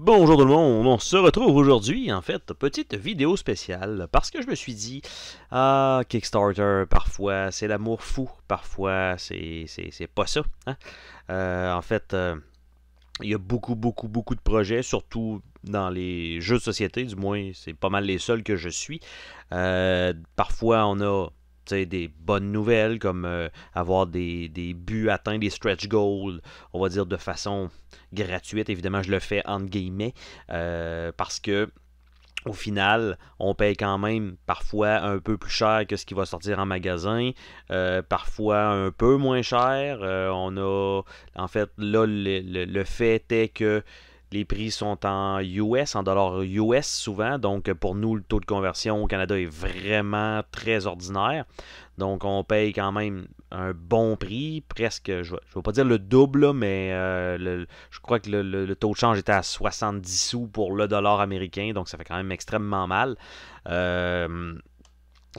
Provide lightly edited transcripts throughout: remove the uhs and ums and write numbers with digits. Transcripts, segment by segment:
Bonjour tout le monde, on se retrouve aujourd'hui, en fait, petite vidéo spéciale, parce que je me suis dit, Kickstarter, parfois c'est l'amour fou, parfois c'est pas ça, hein? En fait, il y a beaucoup de projets, surtout dans les jeux de société, du moins c'est pas mal les seuls que je suis. Parfois on a des bonnes nouvelles comme avoir des buts atteints, des stretch goals, on va dire de façon gratuite. Évidemment, je le fais entre guillemets parce que au final, on paye quand même parfois un peu plus cher que ce qui va sortir en magasin, parfois un peu moins cher. On a, en fait, là, le fait est que les prix sont en US, en dollars US souvent. Donc, pour nous, le taux de conversion au Canada est vraiment très ordinaire. Donc, on paye quand même un bon prix, presque, je ne vais pas dire le double, mais je crois que le taux de change était à 70 sous pour le dollar américain. Donc, ça fait quand même extrêmement mal.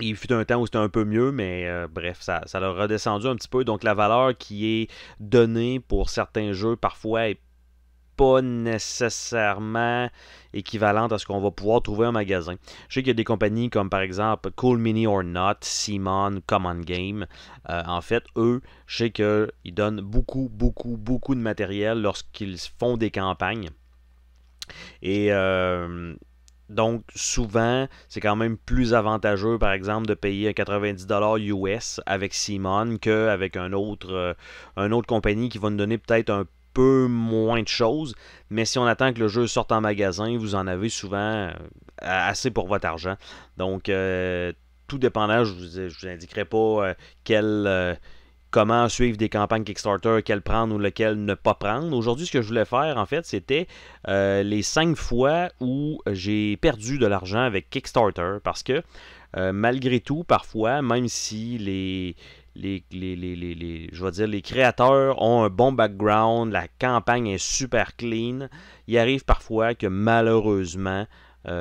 Il fut un temps où c'était un peu mieux, mais bref, ça a redescendu un petit peu. Donc, la valeur qui est donnée pour certains jeux, parfois, est pas nécessairement équivalente à ce qu'on va pouvoir trouver en magasin. Je sais qu'il y a des compagnies comme par exemple Cool Mini or Not, Simon, Common Game. En fait, eux, je sais qu'ils donnent beaucoup de matériel lorsqu'ils font des campagnes. Et donc, souvent, c'est quand même plus avantageux, par exemple, de payer 90$ US avec Simon qu'avec une autre compagnie qui va nous donner peut-être un peu moins de choses, mais si on attend que le jeu sorte en magasin, vous en avez souvent assez pour votre argent. Donc, tout dépendant, je vous indiquerai pas comment suivre des campagnes Kickstarter, quelles prendre ou lesquelles ne pas prendre. Aujourd'hui, ce que je voulais faire, en fait, c'était les 5 fois où j'ai perdu de l'argent avec Kickstarter, parce que malgré tout, parfois, même si je vais dire, les créateurs ont un bon background, la campagne est super clean, il arrive parfois que malheureusement, on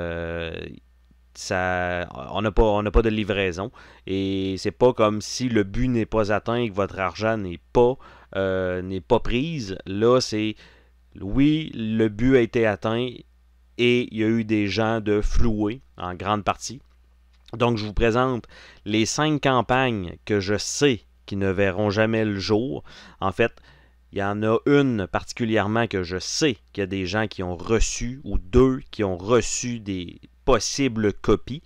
n'a pas de livraison et c'est pas comme si le but n'est pas atteint et que votre argent n'est pas prise. Là, c'est oui, le but a été atteint et il y a eu des gens de floués en grande partie. Donc, je vous présente les 5 campagnes que je sais qui ne verront jamais le jour. En fait, il y en a une particulièrement que je sais qu'il y a des gens qui ont reçu, ou 2 qui ont reçu des possibles copies.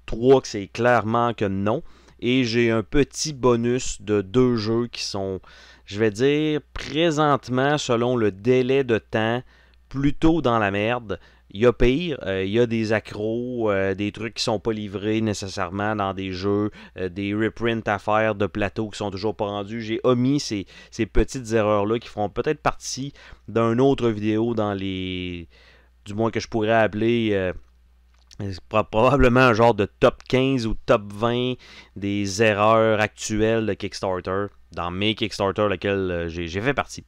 3 que c'est clairement que non. Et j'ai un petit bonus de 2 jeux qui sont, je vais dire, présentement, selon le délai de temps, plutôt dans la merde. Il y a pire, il y a des accros, des trucs qui sont pas livrés nécessairement dans des jeux, des reprints à faire de plateaux qui sont toujours pas rendus. J'ai omis ces petites erreurs-là qui feront peut-être partie d'une autre vidéo dans les... du moins que je pourrais appeler... probablement un genre de top 15 ou top 20 des erreurs actuelles de Kickstarter, dans mes Kickstarter lesquels j'ai fait partie.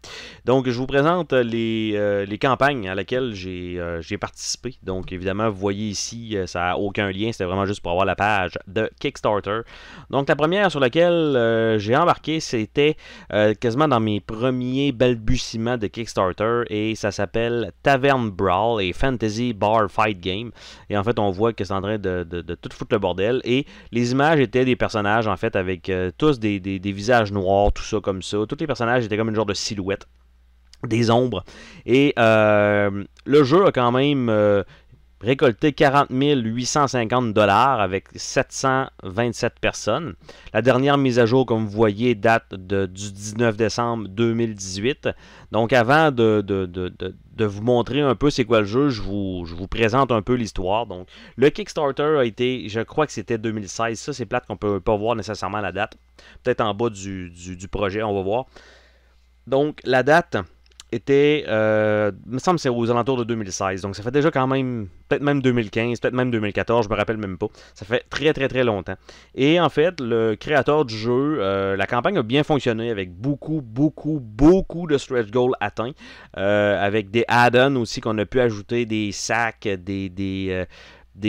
Donc, je vous présente les campagnes à laquelle j'ai participé. Donc, évidemment, vous voyez ici, ça n'a aucun lien, c'était vraiment juste pour avoir la page de Kickstarter. Donc, la première sur laquelle j'ai embarqué, c'était quasiment dans mes premiers balbutiements de Kickstarter, et ça s'appelle Tavern Brawl et Fantasy Bar Fight Game. Et en fait, on voit que c'est en train de tout foutre le bordel. Et les images étaient des personnages, en fait, avec tous des visages noirs, tout ça comme ça. Tous les personnages étaient comme une genre de silhouette, des ombres. Et le jeu a quand même récolté 40 850$ avec 727 personnes. La dernière mise à jour, comme vous voyez, date du 19 décembre 2018. Donc, avant de vous montrer un peu c'est quoi le jeu, je vous présente un peu l'histoire. Donc, le Kickstarter a été, je crois que c'était 2016. Ça, c'est plate qu'on ne peut pas voir nécessairement la date. Peut-être en bas du projet, on va voir. Donc, la date était, il me semble que c'est aux alentours de 2016. Donc, ça fait déjà quand même, peut-être même 2015, peut-être même 2014, je me rappelle même pas. Ça fait très longtemps. Et en fait, le créateur du jeu, la campagne a bien fonctionné avec beaucoup de stretch goals atteints. Avec des add-ons aussi qu'on a pu ajouter, des sacs, des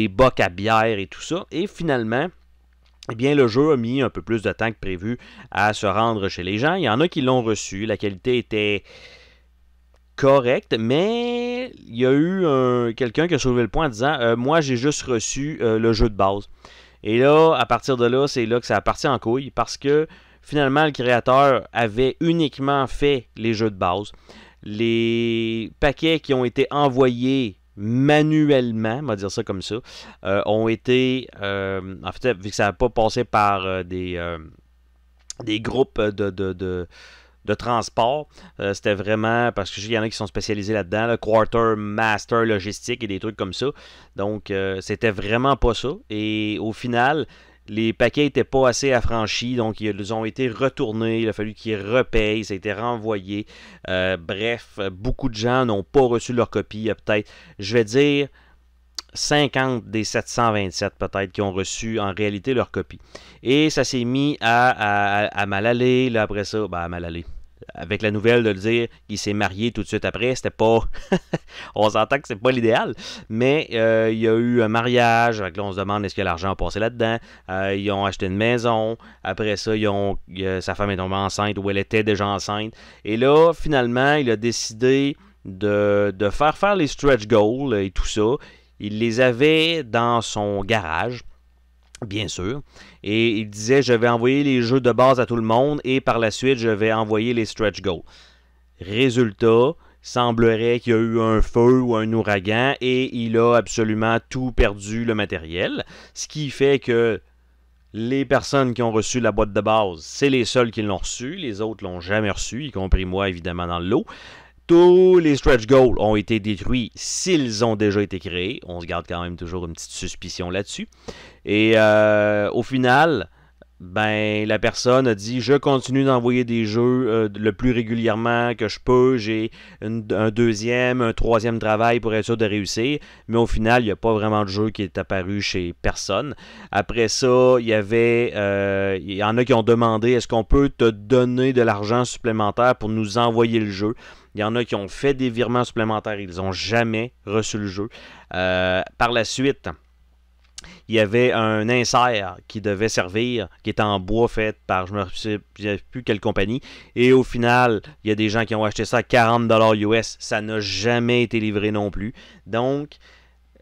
bocs à bière et tout ça. Et finalement, eh bien, le jeu a mis un peu plus de temps que prévu à se rendre chez les gens. Il y en a qui l'ont reçu. La qualité était correct, mais il y a eu quelqu'un qui a soulevé le point en disant moi j'ai juste reçu le jeu de base. Et là, à partir de là, c'est là que ça a parti en couille parce que finalement le créateur avait uniquement fait les jeux de base. Les paquets qui ont été envoyés manuellement, on va dire ça comme ça, ont été, en fait, vu que ça n'a pas passé par des groupes de transport. C'était vraiment, parce qu'il y en a qui sont spécialisés là-dedans, là, Quarter Master Logistique et des trucs comme ça. Donc, c'était vraiment pas ça. Et au final, les paquets n'étaient pas assez affranchis, donc ils ont été retournés. Il a fallu qu'ils repayent, ça a été renvoyé. Bref, beaucoup de gens n'ont pas reçu leur copie. Il y a peut-être, je vais dire, 50 des 727 peut-être qui ont reçu en réalité leur copie. Et ça s'est mis à mal aller. Là, après ça, à mal aller. Avec la nouvelle de le dire qu'il s'est marié tout de suite après, c'était pas... on s'entend que c'est pas l'idéal, mais il y a eu un mariage, là on se demande est-ce que l'argent a passé là-dedans. Ils ont acheté une maison, après ça, sa femme est tombée enceinte ou elle était déjà enceinte. Et là, finalement, il a décidé de faire les stretch goals et tout ça. Il les avait dans son garage, bien sûr, et il disait je vais envoyer les jeux de base à tout le monde et par la suite je vais envoyer les stretch goals. Résultat, semblerait qu'il y a eu un feu ou un ouragan et il a absolument tout perdu le matériel, ce qui fait que les personnes qui ont reçu la boîte de base, c'est les seuls qui l'ont reçu, les autres l'ont jamais reçu, y compris moi évidemment dans le lot. Tous les stretch goals ont été détruits s'ils ont déjà été créés. On se garde quand même toujours une petite suspicion là-dessus. Et au final, la personne a dit « Je continue d'envoyer des jeux le plus régulièrement que je peux. J'ai un deuxième, un troisième travail pour être sûr de réussir. » Mais au final, il n'y a pas vraiment de jeu qui est apparu chez personne. Après ça, il y en a qui ont demandé « Est-ce qu'on peut te donner de l'argent supplémentaire pour nous envoyer le jeu? » Il y en a qui ont fait des virements supplémentaires. Ils n'ont jamais reçu le jeu. Par la suite, il y avait un insert qui devait servir, qui était en bois fait par, je ne me souviens plus quelle compagnie. Et au final, il y a des gens qui ont acheté ça à 40$ US. Ça n'a jamais été livré non plus. Donc,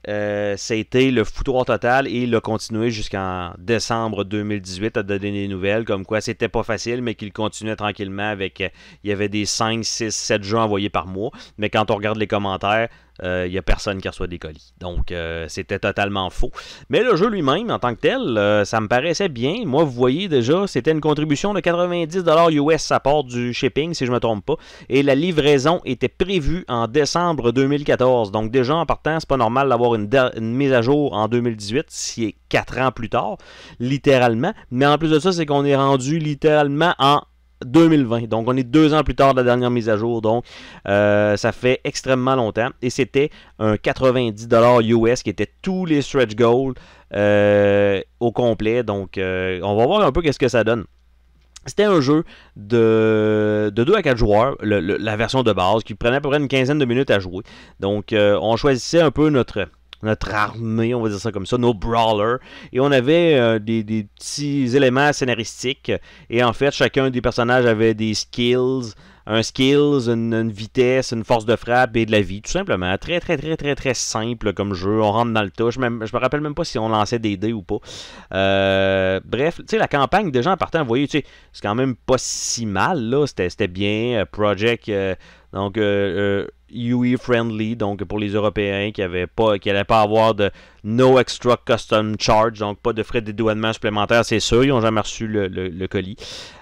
ça a été le foutoir total et il a continué jusqu'en décembre 2018 à donner des nouvelles comme quoi c'était pas facile mais qu'il continuait tranquillement avec il y avait des 5, 6, 7 jeux envoyés par mois mais quand on regarde les commentaires il n'y a personne qui reçoit des colis. Donc, c'était totalement faux. Mais le jeu lui-même, en tant que tel, ça me paraissait bien. Moi, vous voyez déjà, c'était une contribution de 90$ US à part du shipping, si je ne me trompe pas. Et la livraison était prévue en décembre 2014. Donc, déjà, en partant, c'est pas normal d'avoir une mise à jour en 2018, si est 4 ans plus tard, littéralement. Mais en plus de ça, c'est qu'on est rendu littéralement en 2020. Donc, on est 2 ans plus tard de la dernière mise à jour. Donc, ça fait extrêmement longtemps. Et c'était un 90$ US qui était tous les stretch goals au complet. Donc, on va voir un peu qu'est-ce que ça donne. C'était un jeu de 2 à 4 joueurs, la version de base, qui prenait à peu près une quinzaine de minutes à jouer. Donc, on choisissait un peu notre armée, on va dire ça comme ça, nos brawlers. Et on avait des petits éléments scénaristiques. Et en fait, chacun des personnages avait des skills, une vitesse, une force de frappe et de la vie, tout simplement. Très, très, très, très, très simple comme jeu. On rentre dans le tas. Je me rappelle même pas si on lançait des dés ou pas. Bref, tu sais, la campagne, déjà en partant, vous voyez, tu sais, c'est quand même pas si mal, là. C'était bien. Project, donc, UE friendly, donc pour les Européens qui n'allaient pas avoir de no extra custom charge, donc pas de frais de dédouanement supplémentaires, c'est sûr, ils n'ont jamais reçu le colis.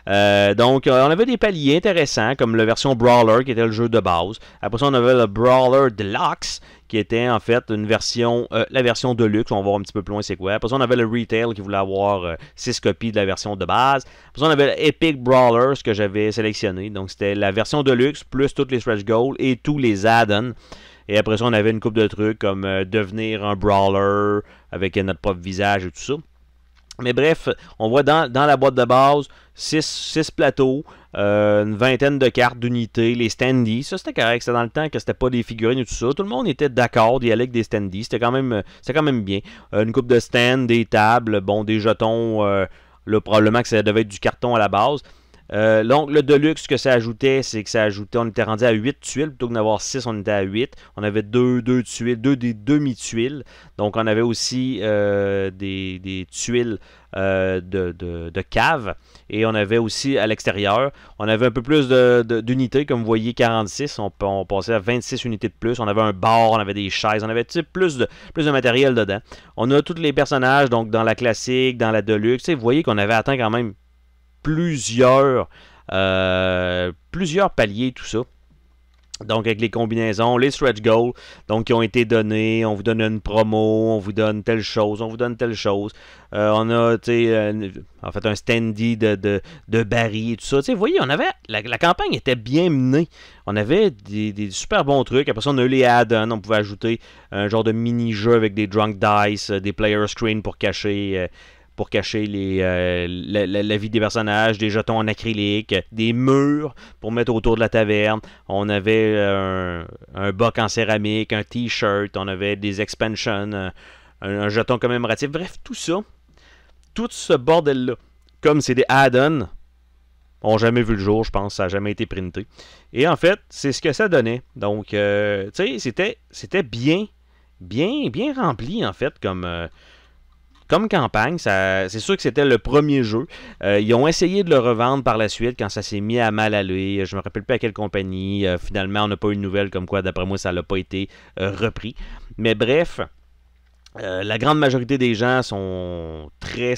Donc, on avait des paliers intéressants, comme la version Brawler, qui était le jeu de base. Après ça, on avait le Brawler Deluxe, qui était en fait la version Deluxe. On va voir un petit peu plus loin c'est quoi. Après ça, on avait le Retail, qui voulait avoir 6 copies de la version de base. Après ça, on avait le Epic Brawler, ce que j'avais sélectionné. Donc, c'était la version Deluxe, plus toutes les stretch goals et tous les add-ons. Et après ça, on avait une couple de trucs comme devenir un brawler avec notre propre visage et tout ça. Mais bref, on voit dans la boîte de base 6 plateaux, une vingtaine de cartes d'unités, les standees. Ça, c'était correct. C'était dans le temps que c'était pas des figurines et tout ça. Tout le monde était d'accord d'y aller avec des standees. C'était quand même bien. Une coupe de stands, des tables, bon, des jetons. Là, probablement que ça devait être du carton à la base. Donc, le Deluxe, ce que ça ajoutait, c'est que ça ajoutait, on était rendu à 8 tuiles, plutôt que d'avoir 6, on était à 8. On avait deux tuiles, des demi-tuiles. Donc, on avait aussi des tuiles de cave. Et on avait aussi à l'extérieur, on avait un peu plus d'unités, comme vous voyez, 46. On passait à 26 unités de plus. On avait un bar, on avait des chaises, on avait plus de matériel dedans. On a tous les personnages, donc dans la classique, dans la Deluxe. Vous voyez qu'on avait atteint quand même plusieurs paliers, tout ça. Donc, avec les combinaisons, les stretch goals, donc qui ont été donnés, on vous donne une promo, on vous donne telle chose, on vous donne telle chose. On a, en fait, un standy de Barry et tout ça. Vous voyez, on avait, la campagne était bien menée. On avait des super bons trucs. Après ça, on a eu les add-ons. On pouvait ajouter un genre de mini-jeu avec des drunk dice, des player screen pour cacher la vie des personnages, des jetons en acrylique, des murs pour mettre autour de la taverne. On avait un boc en céramique, un t-shirt, on avait des expansions, un jeton commémoratif. Bref, tout ça, tout ce bordel-là, comme c'est des add-ons, n'ont jamais vu le jour, je pense, ça n'a jamais été printé. Et en fait, c'est ce que ça donnait. Donc, tu sais, c'était bien rempli, en fait, comme campagne. C'est sûr que c'était le premier jeu. Ils ont essayé de le revendre par la suite quand ça s'est mis à mal aller. Je me rappelle pas à quelle compagnie. Finalement, on n'a pas eu de nouvelles comme quoi, d'après moi, ça n'a pas été repris. Mais bref, la grande majorité des gens sont très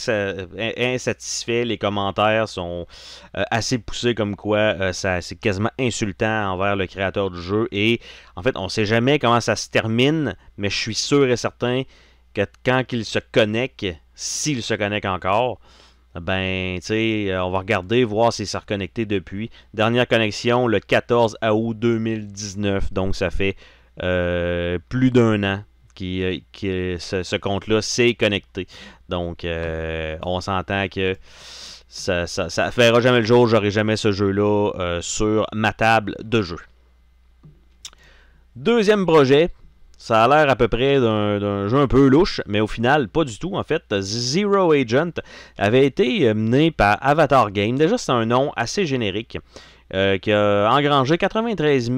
insatisfaits. Les commentaires sont assez poussés comme quoi c'est quasiment insultant envers le créateur du jeu. Et en fait, on ne sait jamais comment ça se termine, mais je suis sûr et certain que quand il se connecte, s'il se connecte encore, ben, tu sais, on va regarder, voir s'il s'est reconnecté depuis. Dernière connexion, le 14 août 2019, donc ça fait plus d'un an que ce compte-là s'est connecté. Donc, on s'entend que ça ne fera jamais le jour, j'aurai jamais ce jeu-là sur ma table de jeu. Deuxième projet. Ça a l'air à peu près d'un jeu un peu louche, mais au final, pas du tout. En fait, Zero Agent avait été mené par Avatar Game. Déjà, c'est un nom assez générique qui a engrangé 93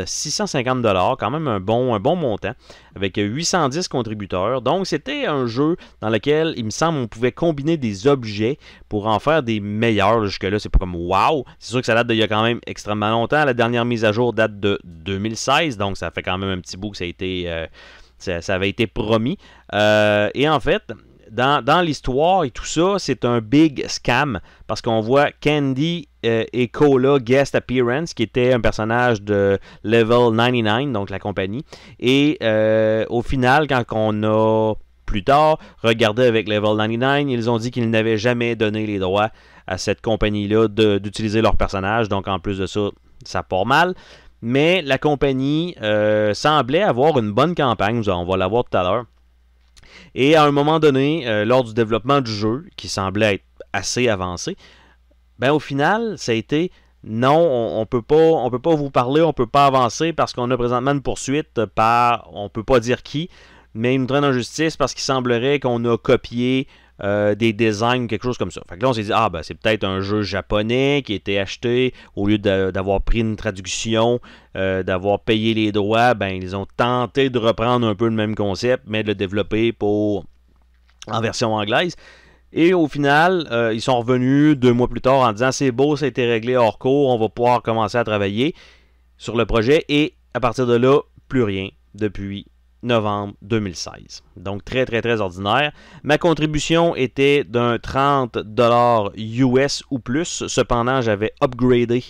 650 $, quand même un bon montant, avec 810 contributeurs. Donc, c'était un jeu dans lequel, il me semble, on pouvait combiner des objets pour en faire des meilleurs. Jusque-là, c'est pas comme wow. C'est sûr que ça date d'il y a quand même extrêmement longtemps. La dernière mise à jour date de 2016, donc ça fait quand même un petit bout que ça avait été promis. Et en fait, dans l'histoire et tout ça, c'est un big scam parce qu'on voit Candy et Cola guest appearance, qui était un personnage de Level 99, donc la compagnie. Et au final, quand on a plus tard regardé avec Level 99, ils ont dit qu'ils n'avaient jamais donné les droits à cette compagnie-là d'utiliser leur personnage. Donc en plus de ça, ça part mal. Mais la compagnie semblait avoir une bonne campagne, on va la voir tout à l'heure. Et à un moment donné, lors du développement du jeu, qui semblait être assez avancé, ben au final, ça a été non, on peut pas vous parler, on peut pas avancer parce qu'on a présentement une poursuite par, on peut pas dire qui, mais il nous traîne en justice parce qu'il semblerait qu'on a copié des designs, quelque chose comme ça. Fait que là, on s'est dit, ben c'est peut-être un jeu japonais qui a été acheté, au lieu d'avoir pris une traduction, d'avoir payé les droits, ben ils ont tenté de reprendre un peu le même concept, mais de le développer en version anglaise. Et au final, ils sont revenus 2 mois plus tard en disant, c'est beau, ça a été réglé hors cours, on va pouvoir commencer à travailler sur le projet, et à partir de là, plus rien depuis novembre 2016. Donc très très très ordinaire. Ma contribution était d'un 30 $ US ou plus. Cependant, j'avais upgradé,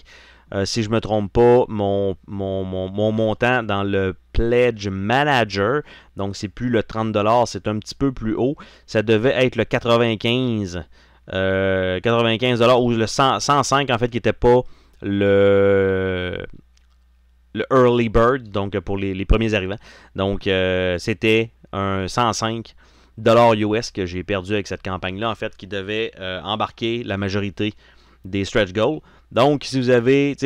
si je ne me trompe pas, mon montant dans le Pledge Manager. Donc c'est plus le 30 $, c'est un petit peu plus haut. Ça devait être le 95 $, ou le 105 en fait, qui n'était pas le Early Bird, donc pour les premiers arrivants. Donc, c'était un 105 $ US que j'ai perdu avec cette campagne-là, en fait, qui devait embarquer la majorité des stretch goals. Donc, si vous aviez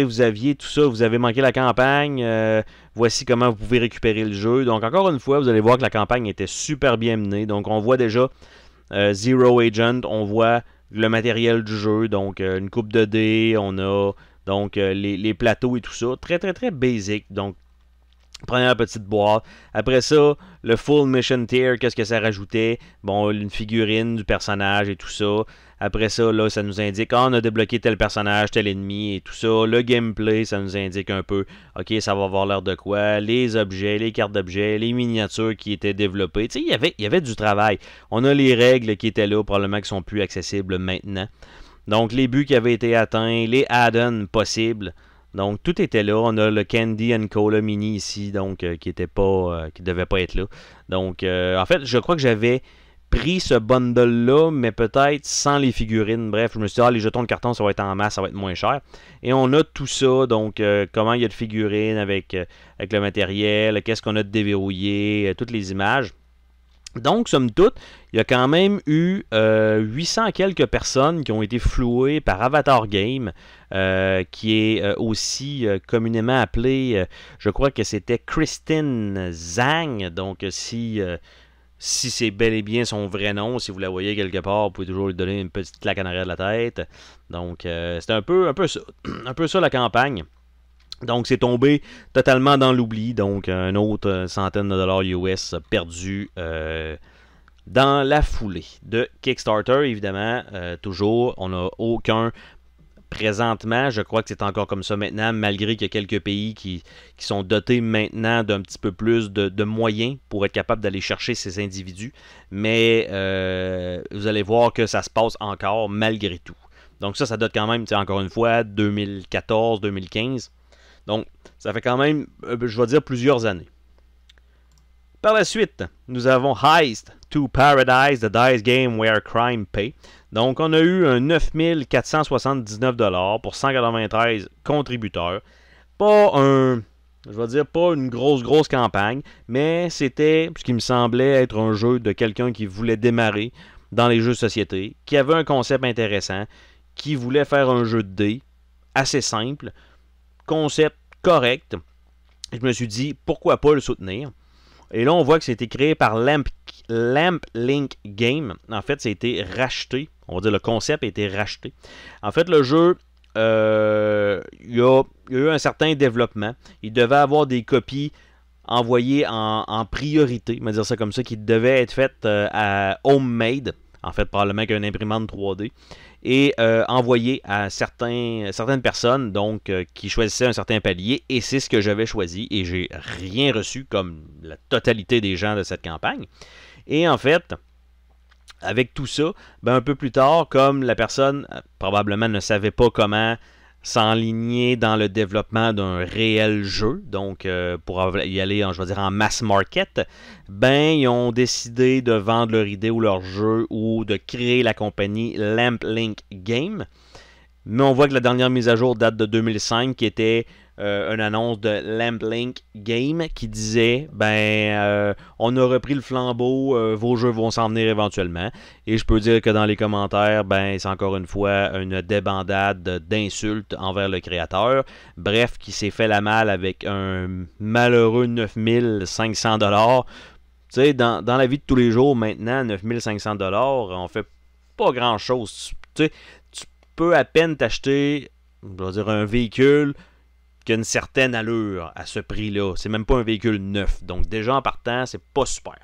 tout ça, vous avez manqué la campagne, voici comment vous pouvez récupérer le jeu. Donc, encore une fois, vous allez voir que la campagne était super bien menée. Donc, on voit déjà Zero Agent, on voit le matériel du jeu, donc une coupe de dés, on a donc les plateaux et tout ça. Très, très, très basic. Donc, première petite boîte. Après ça, le full mission tier, qu'est-ce que ça rajoutait? Bon, une figurine du personnage et tout ça. Après ça, là, ça nous indique, on a débloqué tel personnage, tel ennemi et tout ça. Le gameplay, ça nous indique un peu, ok, ça va avoir l'air de quoi. Les objets, les cartes d'objets, les miniatures qui étaient développées. Tu sais, il y avait du travail. On a les règles qui étaient là, probablement qui sont plus accessibles maintenant. Donc, les buts qui avaient été atteints, les add-ons possibles. Donc, tout était là. On a le Candy and Cola Mini ici, donc qui devait pas être là. Donc, en fait, je crois que j'avais pris ce bundle-là, mais peut-être sans les figurines. Bref, je me suis dit, les jetons de carton, ça va être en masse, ça va être moins cher. Et on a tout ça, donc comment il y a de figurines avec le matériel, qu'est-ce qu'on a de déverrouillé, toutes les images. Donc, somme toute, il y a quand même eu 800 quelques personnes qui ont été flouées par Avatar Game, qui est aussi communément appelée, je crois que c'était Christine Zhang. Donc, si c'est bel et bien son vrai nom, si vous la voyez quelque part, vous pouvez toujours lui donner une petite claque en arrière de la tête. Donc, c'était un peu ça, un peu ça la campagne. Donc, c'est tombé totalement dans l'oubli. Donc, une autre centaine de dollars US perdus dans la foulée de Kickstarter. Évidemment, toujours, on n'a aucun présentement. Je crois que c'est encore comme ça maintenant, malgré qu'il y a quelques pays qui sont dotés maintenant d'un petit peu plus de moyens pour être capable d'aller chercher ces individus. Mais vous allez voir que ça se passe encore malgré tout. Donc, ça date quand même, encore une fois, 2014-2015. Donc, ça fait quand même, je vais dire, plusieurs années. Par la suite, nous avons Heist to Paradise, the dice game where crime pay. Donc, on a eu un 9479$ pour 193 contributeurs. Pas pas une grosse campagne, mais c'était ce qui me semblait être un jeu de quelqu'un qui voulait démarrer dans les jeux de société, qui avait un concept intéressant, qui voulait faire un jeu de dés assez simple, concept correct. Je me suis dit, pourquoi pas le soutenir? Et là, on voit que c'était créé par Lamp Link Game. En fait, ça a été racheté. On va dire le concept a été racheté. En fait, le jeu, il y a eu un certain développement. Il devait avoir des copies envoyées en priorité, on va dire ça comme ça, qui devaient être faites à homemade. En fait, probablement qu'une imprimante 3D. Et envoyé à certaines personnes donc qui choisissaient un certain palier, et c'est ce que j'avais choisi, et j'ai rien reçu comme la totalité des gens de cette campagne. Et en fait, avec tout ça, un peu plus tard, comme la personne probablement ne savait pas comment s'enligner dans le développement d'un réel jeu, donc pour y aller, je vais dire, en mass market, ils ont décidé de vendre leur idée ou leur jeu ou de créer la compagnie Lamp Link Game. Mais on voit que la dernière mise à jour date de 2005, qui était une annonce de Lamp Link Game qui disait on a repris le flambeau, vos jeux vont s'en venir éventuellement. Et je peux dire que dans les commentaires, c'est encore une fois une débandade d'insultes envers le créateur. Bref, qui s'est fait la malle avec un malheureux 9500$. Tu sais, dans la vie de tous les jours, maintenant, 9500$, on fait pas grand chose. Tu peux à peine t'acheter, je vais dire, un véhicule qui a une certaine allure à ce prix-là. C'est même pas un véhicule neuf. Donc déjà en partant, c'est pas super.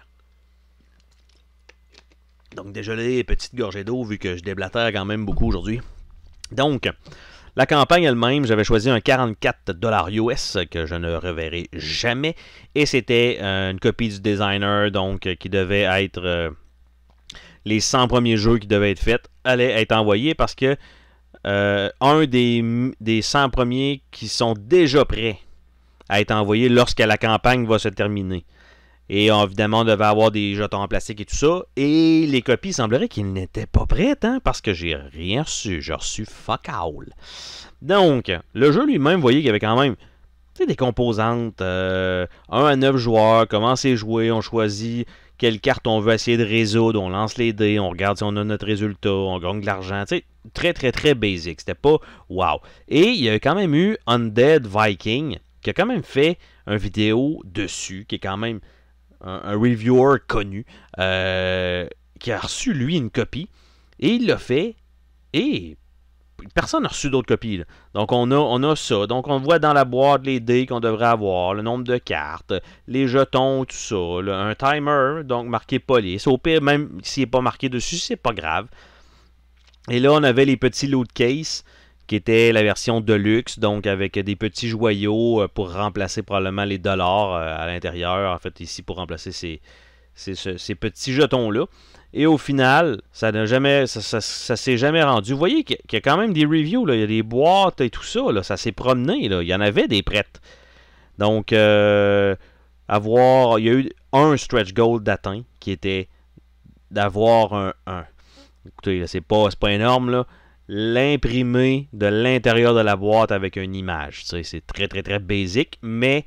Donc désolé, petite gorgée d'eau vu que je déblatère quand même beaucoup aujourd'hui. Donc, la campagne elle-même, j'avais choisi un 44$ US que je ne reverrai jamais. Et c'était une copie du designer, donc qui devait être... les 100 premiers jeux qui devaient être faits allaient être envoyés parce que un des 100 premiers qui sont déjà prêts à être envoyés lorsque la campagne va se terminer. Et évidemment, on devait avoir des jetons en plastique et tout ça. Et les copies, il semblerait qu'ils n'étaient pas prêtes, parce que j'ai rien reçu. J'ai reçu fuck all. Donc, le jeu lui-même, vous voyez qu'il y avait quand même des composantes. 1 à 9 joueurs, comment c'est joué, on choisit quelle carte on veut essayer de résoudre, on lance les dés, on regarde si on a notre résultat, on gagne de l'argent. Très, très, très basic. C'était pas wow. Et il y a quand même eu Undead Viking, qui a quand même fait une vidéo dessus, qui est quand même un reviewer connu, qui a reçu, lui, une copie. Et il l'a fait Et personne n'a reçu d'autres copies. Là. Donc, on a ça. Donc, on voit dans la boîte les dés qu'on devrait avoir, le nombre de cartes, les jetons, tout ça. Là, un timer, donc marqué police. Au pire, même s'il n'est pas marqué dessus, c'est pas grave. Et là, on avait les petits loot case, qui était la version Deluxe, donc avec des petits joyaux pour remplacer probablement les dollars à l'intérieur. En fait, ici, pour remplacer ces petits jetons-là. Et au final, ça s'est jamais rendu. Vous voyez qu'il y a quand même des reviews, là. Il y a des boîtes et tout ça, là. Ça s'est promené, là. Il y en avait des prêtes. Donc, il y a eu un stretch goal d'atteint qui était d'avoir écoutez, c'est pas énorme, là. L'imprimer de l'intérieur de la boîte avec une image. C'est très, très, très basic, mais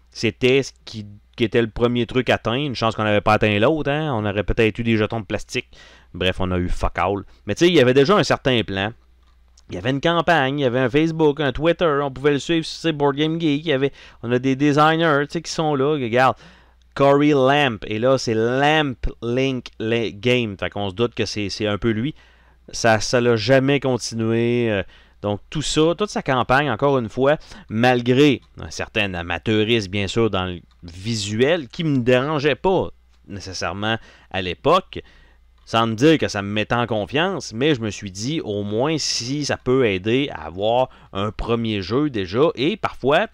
c'était ce qui était le premier truc atteint. Une chance qu'on n'avait pas atteint l'autre. Hein? On aurait peut-être eu des jetons de plastique. Bref, on a eu fuck all. Mais tu sais, il y avait déjà un certain plan. Il y avait une campagne, il y avait un Facebook, un Twitter. On pouvait le suivre sur Board Game Geek. On a des designers qui sont là. Regarde, Corey Lamp. Et là, c'est Lamp Link Game. Fait qu'on se doute que c'est un peu lui. Ça l'a jamais continué. Donc tout ça, toute sa campagne, encore une fois, malgré un certain amateurisme, bien sûr, dans le visuel, qui ne me dérangeait pas nécessairement à l'époque, sans me dire que ça me mettait en confiance, mais je me suis dit, au moins, si ça peut aider à avoir un premier jeu déjà, et parfois,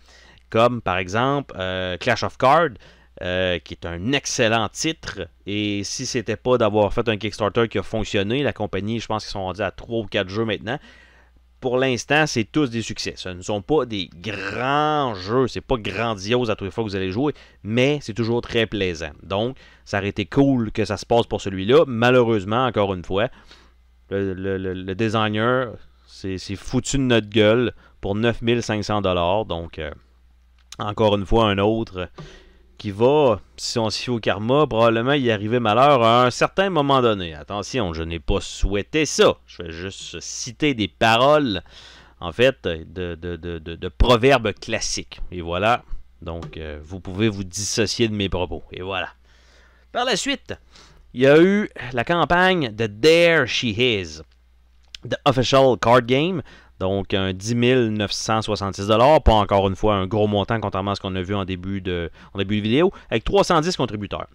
comme par exemple Clash of Cards, qui est un excellent titre, et si c'était pas d'avoir fait un Kickstarter qui a fonctionné, la compagnie, je pense qu'ils sont rendus à 3 ou 4 jeux maintenant. Pour l'instant, c'est tous des succès. Ce ne sont pas des grands jeux, c'est pas grandiose à toutes les fois que vous allez jouer, mais c'est toujours très plaisant. Donc, ça aurait été cool que ça se passe pour celui-là. Malheureusement, encore une fois, le designer s'est foutu de notre gueule pour 9500$. Donc, encore une fois, un autre qui va, si on se fie au karma, probablement y arriver malheur à un certain moment donné. Attention, je n'ai pas souhaité ça. Je vais juste citer des paroles, en fait, de proverbes classiques. Et voilà. Donc, vous pouvez vous dissocier de mes propos. Et voilà. Par la suite, il y a eu la campagne de There She Is, The Official Card Game. Donc, un 10 966$, pas encore une fois un gros montant, contrairement à ce qu'on a vu en début de vidéo, avec 310 contributeurs.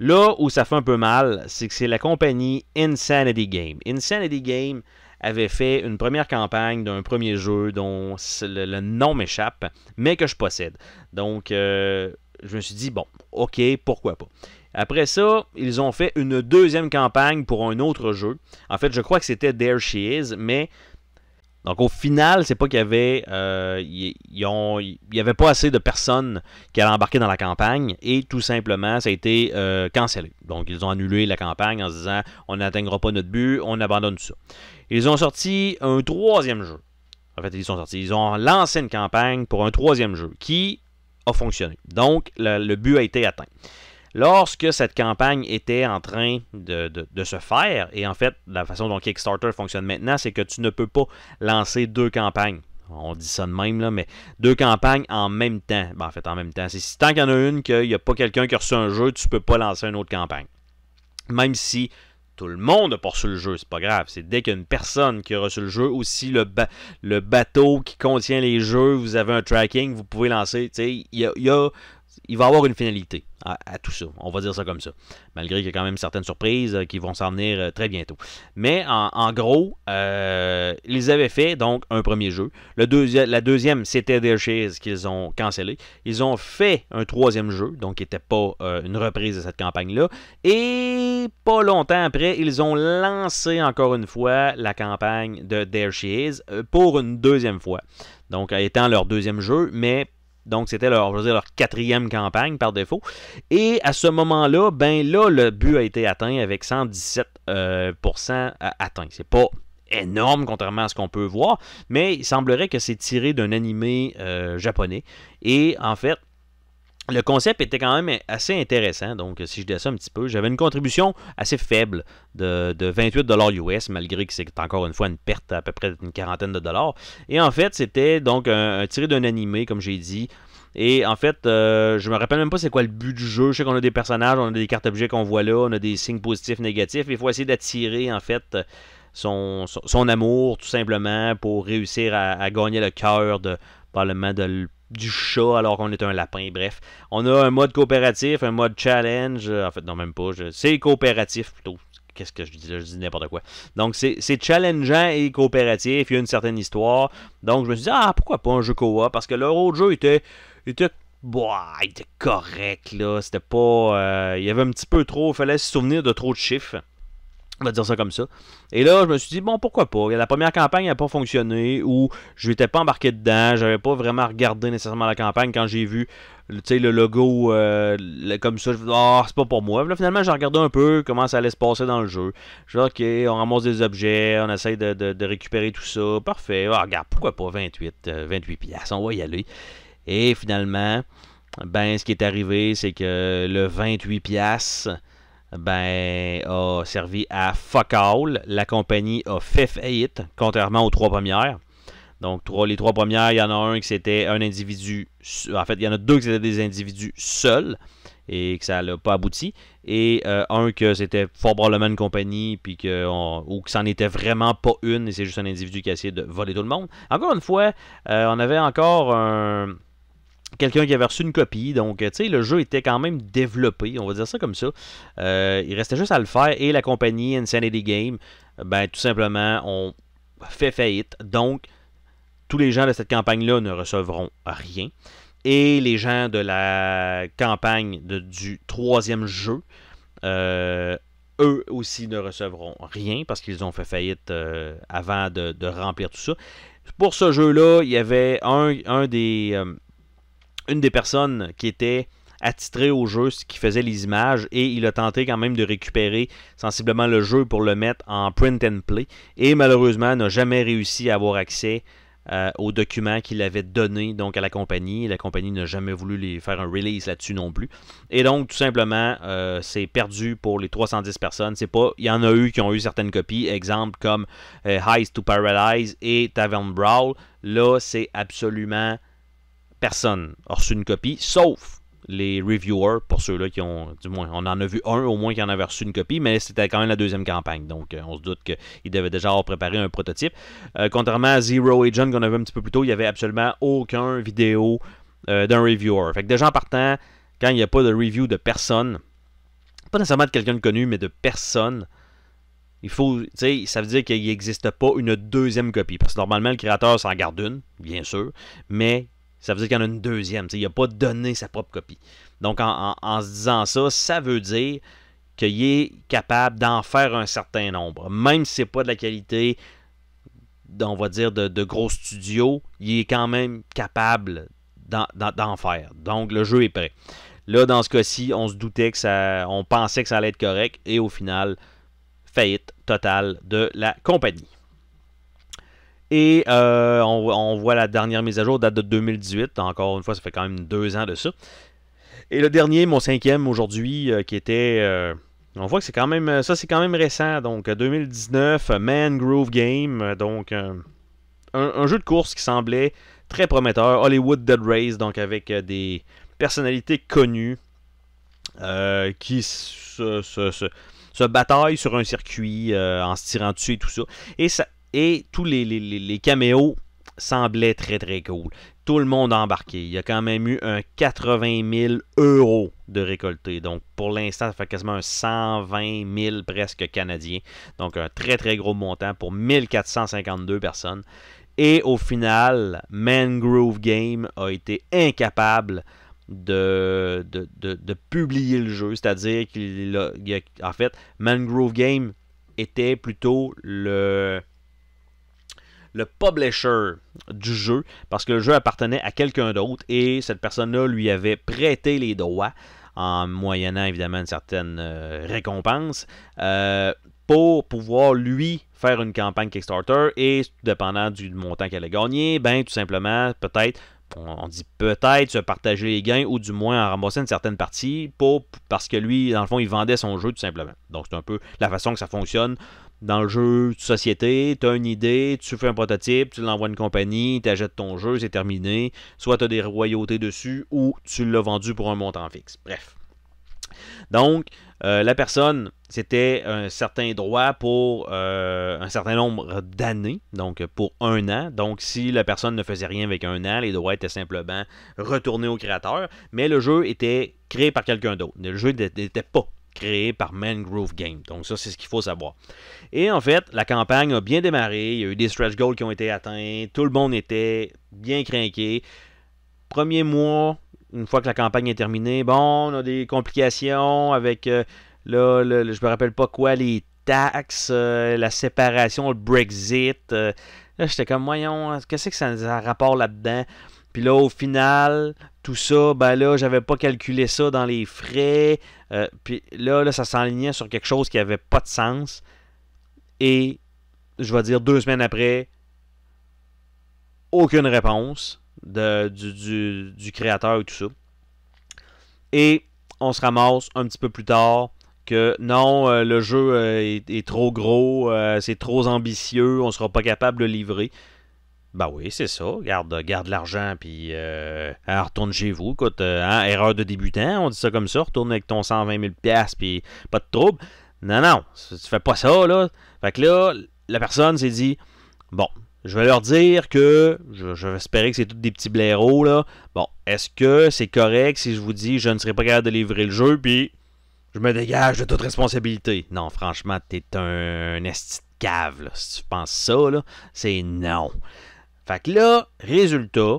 Là où ça fait un peu mal, c'est que c'est la compagnie Insanity Game. Insanity Game avait fait une première campagne d'un premier jeu dont le nom m'échappe, mais que je possède. Donc, je me suis dit, bon, ok, pourquoi pas. Après ça, ils ont fait une deuxième campagne pour un autre jeu. En fait, je crois que c'était There She Is, mais... Donc au final, c'est pas qu'il y avait il y avait pas assez de personnes qui allaient embarquer dans la campagne et tout simplement ça a été cancellé. Donc ils ont annulé la campagne en se disant on n'atteindra pas notre but, on abandonne tout ça. Ils ont sorti un troisième jeu. En fait, ils ont lancé une campagne pour un troisième jeu qui a fonctionné. Donc le but a été atteint. Lorsque cette campagne était en train de se faire, et en fait, la façon dont Kickstarter fonctionne maintenant, c'est que tu ne peux pas lancer deux campagnes. On dit ça de même, là, mais deux campagnes en même temps. Ben, en fait, en même temps. C'est tant qu'il y en a une, qu'il n'y a pas quelqu'un qui a reçu un jeu, tu ne peux pas lancer une autre campagne. Même si tout le monde n'a pas reçu le jeu, c'est pas grave. C'est dès qu'il y a une personne qui a reçu le jeu, aussi le bateau qui contient les jeux, vous avez un tracking, vous pouvez lancer. Il va y avoir une finalité à tout ça. On va dire ça comme ça. Malgré qu'il y a quand même certaines surprises qui vont s'en venir très bientôt. Mais en gros, ils avaient fait donc un premier jeu. La deuxième, c'était There She Is qu'ils ont cancellé. Ils ont fait un troisième jeu, donc qui n'était pas une reprise de cette campagne-là. Et pas longtemps après, ils ont lancé encore une fois la campagne de There She Is pour une deuxième fois. Donc, étant leur deuxième jeu, mais donc, c'était leur quatrième campagne par défaut. Et à ce moment-là, le but a été atteint avec 117% atteint. C'est pas énorme, contrairement à ce qu'on peut voir, mais il semblerait que c'est tiré d'un animé japonais. Et en fait, le concept était quand même assez intéressant. Donc, si je descends un petit peu, j'avais une contribution assez faible de 28$ US, malgré que c'est encore une fois une perte à peu près d'une quarantaine de dollars. Et en fait, c'était donc un tiré d'un animé, comme j'ai dit. Et en fait, je me rappelle même pas c'est quoi le but du jeu. Je sais qu'on a des personnages, on a des cartes objets qu'on voit là, on a des signes positifs, négatifs. Il faut essayer d'attirer, en fait, son amour, tout simplement, pour réussir à gagner le cœur probablement du chat alors qu'on est un lapin. Bref, on a un mode coopératif, un mode challenge. En fait, non, même pas. C'est coopératif plutôt. Qu'est-ce que je dis là? Je dis n'importe quoi. Donc, c'est challengeant et coopératif. Il y a une certaine histoire. Donc, je me suis dit, pourquoi pas un jeu co-op? Parce que leur autre jeu était il était correct, là. C'était pas... il y avait un petit peu trop... Il fallait se souvenir de trop de chiffres. On va dire ça comme ça. Et là, je me suis dit, bon, pourquoi pas? La première campagne n'a pas fonctionné, ou je n'étais pas embarqué dedans, j'avais pas vraiment regardé nécessairement la campagne. Quand j'ai vu le logo comme ça, je me suis dit, c'est pas pour moi. Puis là, finalement, j'ai regardé un peu comment ça allait se passer dans le jeu. Je me suis dit, ok, on ramasse des objets, on essaye de récupérer tout ça. Parfait. Regarde, pourquoi pas 28 piastres, on va y aller. Et finalement, ben, ce qui est arrivé, c'est que le 28 piastres, a servi à fuck all. La compagnie a fait faillite, contrairement aux 3 premières. Donc, les 3 premières, il y en a un qui c'était un individu. En fait, il y en a 2 qui étaient des individus seuls et que ça n'a pas abouti. Et un que c'était fort probablement une compagnie ou que c'en était vraiment pas une et c'est juste un individu qui a essayé de voler tout le monde. Encore une fois, on avait encore quelqu'un qui avait reçu une copie, donc tu sais, le jeu était quand même développé, on va dire ça comme ça. Il restait juste à le faire et la compagnie Insanity Game, tout simplement, ont fait faillite. Donc, tous les gens de cette campagne-là ne recevront rien. Et les gens de la campagne du 3e jeu, eux aussi ne recevront rien parce qu'ils ont fait faillite avant de remplir tout ça. Pour ce jeu-là, il y avait une des personnes qui était attitrée au jeu, qui faisait les images, et il a tenté quand même de récupérer sensiblement le jeu pour le mettre en print and play, et malheureusement n'a jamais réussi à avoir accès aux documents qu'il avait donnés donc à la compagnie. La compagnie n'a jamais voulu les faire un release là-dessus non plus. Et donc, tout simplement, c'est perdu pour les 310 personnes. Il y en a eu qui ont eu certaines copies, exemple comme Heist to Paradise et Tavern Brawl. Là, c'est absolument personne a reçu une copie, sauf les reviewers, pour ceux-là qui ont, du moins, on en a vu un au moins qui en avait reçu une copie, mais c'était quand même la 2e campagne, donc on se doute qu'il devait déjà avoir préparé un prototype. Contrairement à Zero Agent qu'on avait un petit peu plus tôt, il n'y avait absolument aucun vidéo d'un reviewer. Fait que déjà en partant, quand il n'y a pas de review de personne, pas nécessairement de quelqu'un de connu, mais de personne, il faut, tu sais, ça veut dire qu'il n'existe pas une 2e copie, parce que normalement le créateur s'en garde une, bien sûr, mais ça veut dire qu'il y en a une 2e. Il n'a pas donné sa propre copie. Donc, en se disant ça, ça veut dire qu'il est capable d'en faire un certain nombre. Même si ce n'est pas de la qualité, on va dire, de gros studios, il est quand même capable d'en faire. Donc, le jeu est prêt. Là, dans ce cas-ci, on se doutait on pensait que ça allait être correct. Et au final, faillite totale de la compagnie. Et on voit la dernière mise à jour, date de 2018. Encore une fois, ça fait quand même 2 ans de ça. Et le dernier, mon 5e aujourd'hui, qui était... on voit que c'est quand même récent. Donc, 2019, Mangrove Game. Donc, un jeu de course qui semblait très prometteur. Hollywood Dead Race, donc avec des personnalités connues qui se bataillent sur un circuit en se tirant dessus et tout ça. Et tous les caméos semblaient très très cool. Tout le monde a embarqué. Il y a quand même eu un 80 000 € de récolté. Donc pour l'instant, ça fait quasiment un 120 000 presque canadiens. Donc un très très gros montant pour 1452 personnes. Et au final, Mangrove Game a été incapable de publier le jeu. C'est-à-dire en fait, Mangrove Game était plutôt le publisher du jeu, parce que le jeu appartenait à quelqu'un d'autre et cette personne-là lui avait prêté les droits en moyennant évidemment une certaine récompense pour pouvoir lui faire une campagne Kickstarter et dépendant du montant qu'elle a gagné, tout simplement peut-être, on dit peut-être se partager les gains ou du moins en ramasser une certaine partie parce que lui, dans le fond, il vendait son jeu tout simplement. Donc c'est un peu la façon que ça fonctionne. Dans le jeu de société, tu as une idée, tu fais un prototype, tu l'envoies à une compagnie, tu achètes ton jeu, c'est terminé. Soit tu as des royautés dessus ou tu l'as vendu pour un montant fixe. Bref. Donc, la personne, c'était un certain droit pour un certain nombre d'années, donc pour 1 an. Donc, si la personne ne faisait rien avec 1 an, les droits étaient simplement retournés au créateur, mais le jeu était créé par quelqu'un d'autre. Le jeu n'était pas créé par Mangrove Games. Donc ça, c'est ce qu'il faut savoir. Et en fait, la campagne a bien démarré. Il y a eu des stretch goals qui ont été atteints. Tout le monde était bien craqué. Premier mois, une fois que la campagne est terminée, bon, on a des complications avec, là, je me rappelle pas quoi, les taxes, la séparation, le Brexit. Là, j'étais comme, voyons, qu'est-ce que ça a rapport là-dedans? Puis là, au final, tout ça, ben là, j'avais pas calculé ça dans les frais. Puis là, ça s'enlignait sur quelque chose qui avait pas de sens. Et, je vais dire, 2 semaines après, aucune réponse du créateur et tout ça. Et on se ramasse un petit peu plus tard que non, le jeu est trop gros, c'est trop ambitieux, on sera pas capable de le livrer. Ben oui, c'est ça. Garde l'argent, puis retourne chez vous. Écoute, erreur de débutant, on dit ça comme ça. Retourne avec ton 120 000 $, puis pas de trouble. Non, tu fais pas ça, là. Fait que là, la personne s'est dit, bon, je vais leur dire que, je vais espérer que c'est tous des petits blaireaux, là. Bon, est-ce que c'est correct si je vous dis je ne serai pas capable de livrer le jeu, puis je me dégage de toute responsabilité? Non, franchement, t'es un esti de cave, là. Si tu penses ça, là, c'est non. Fait que là, résultat,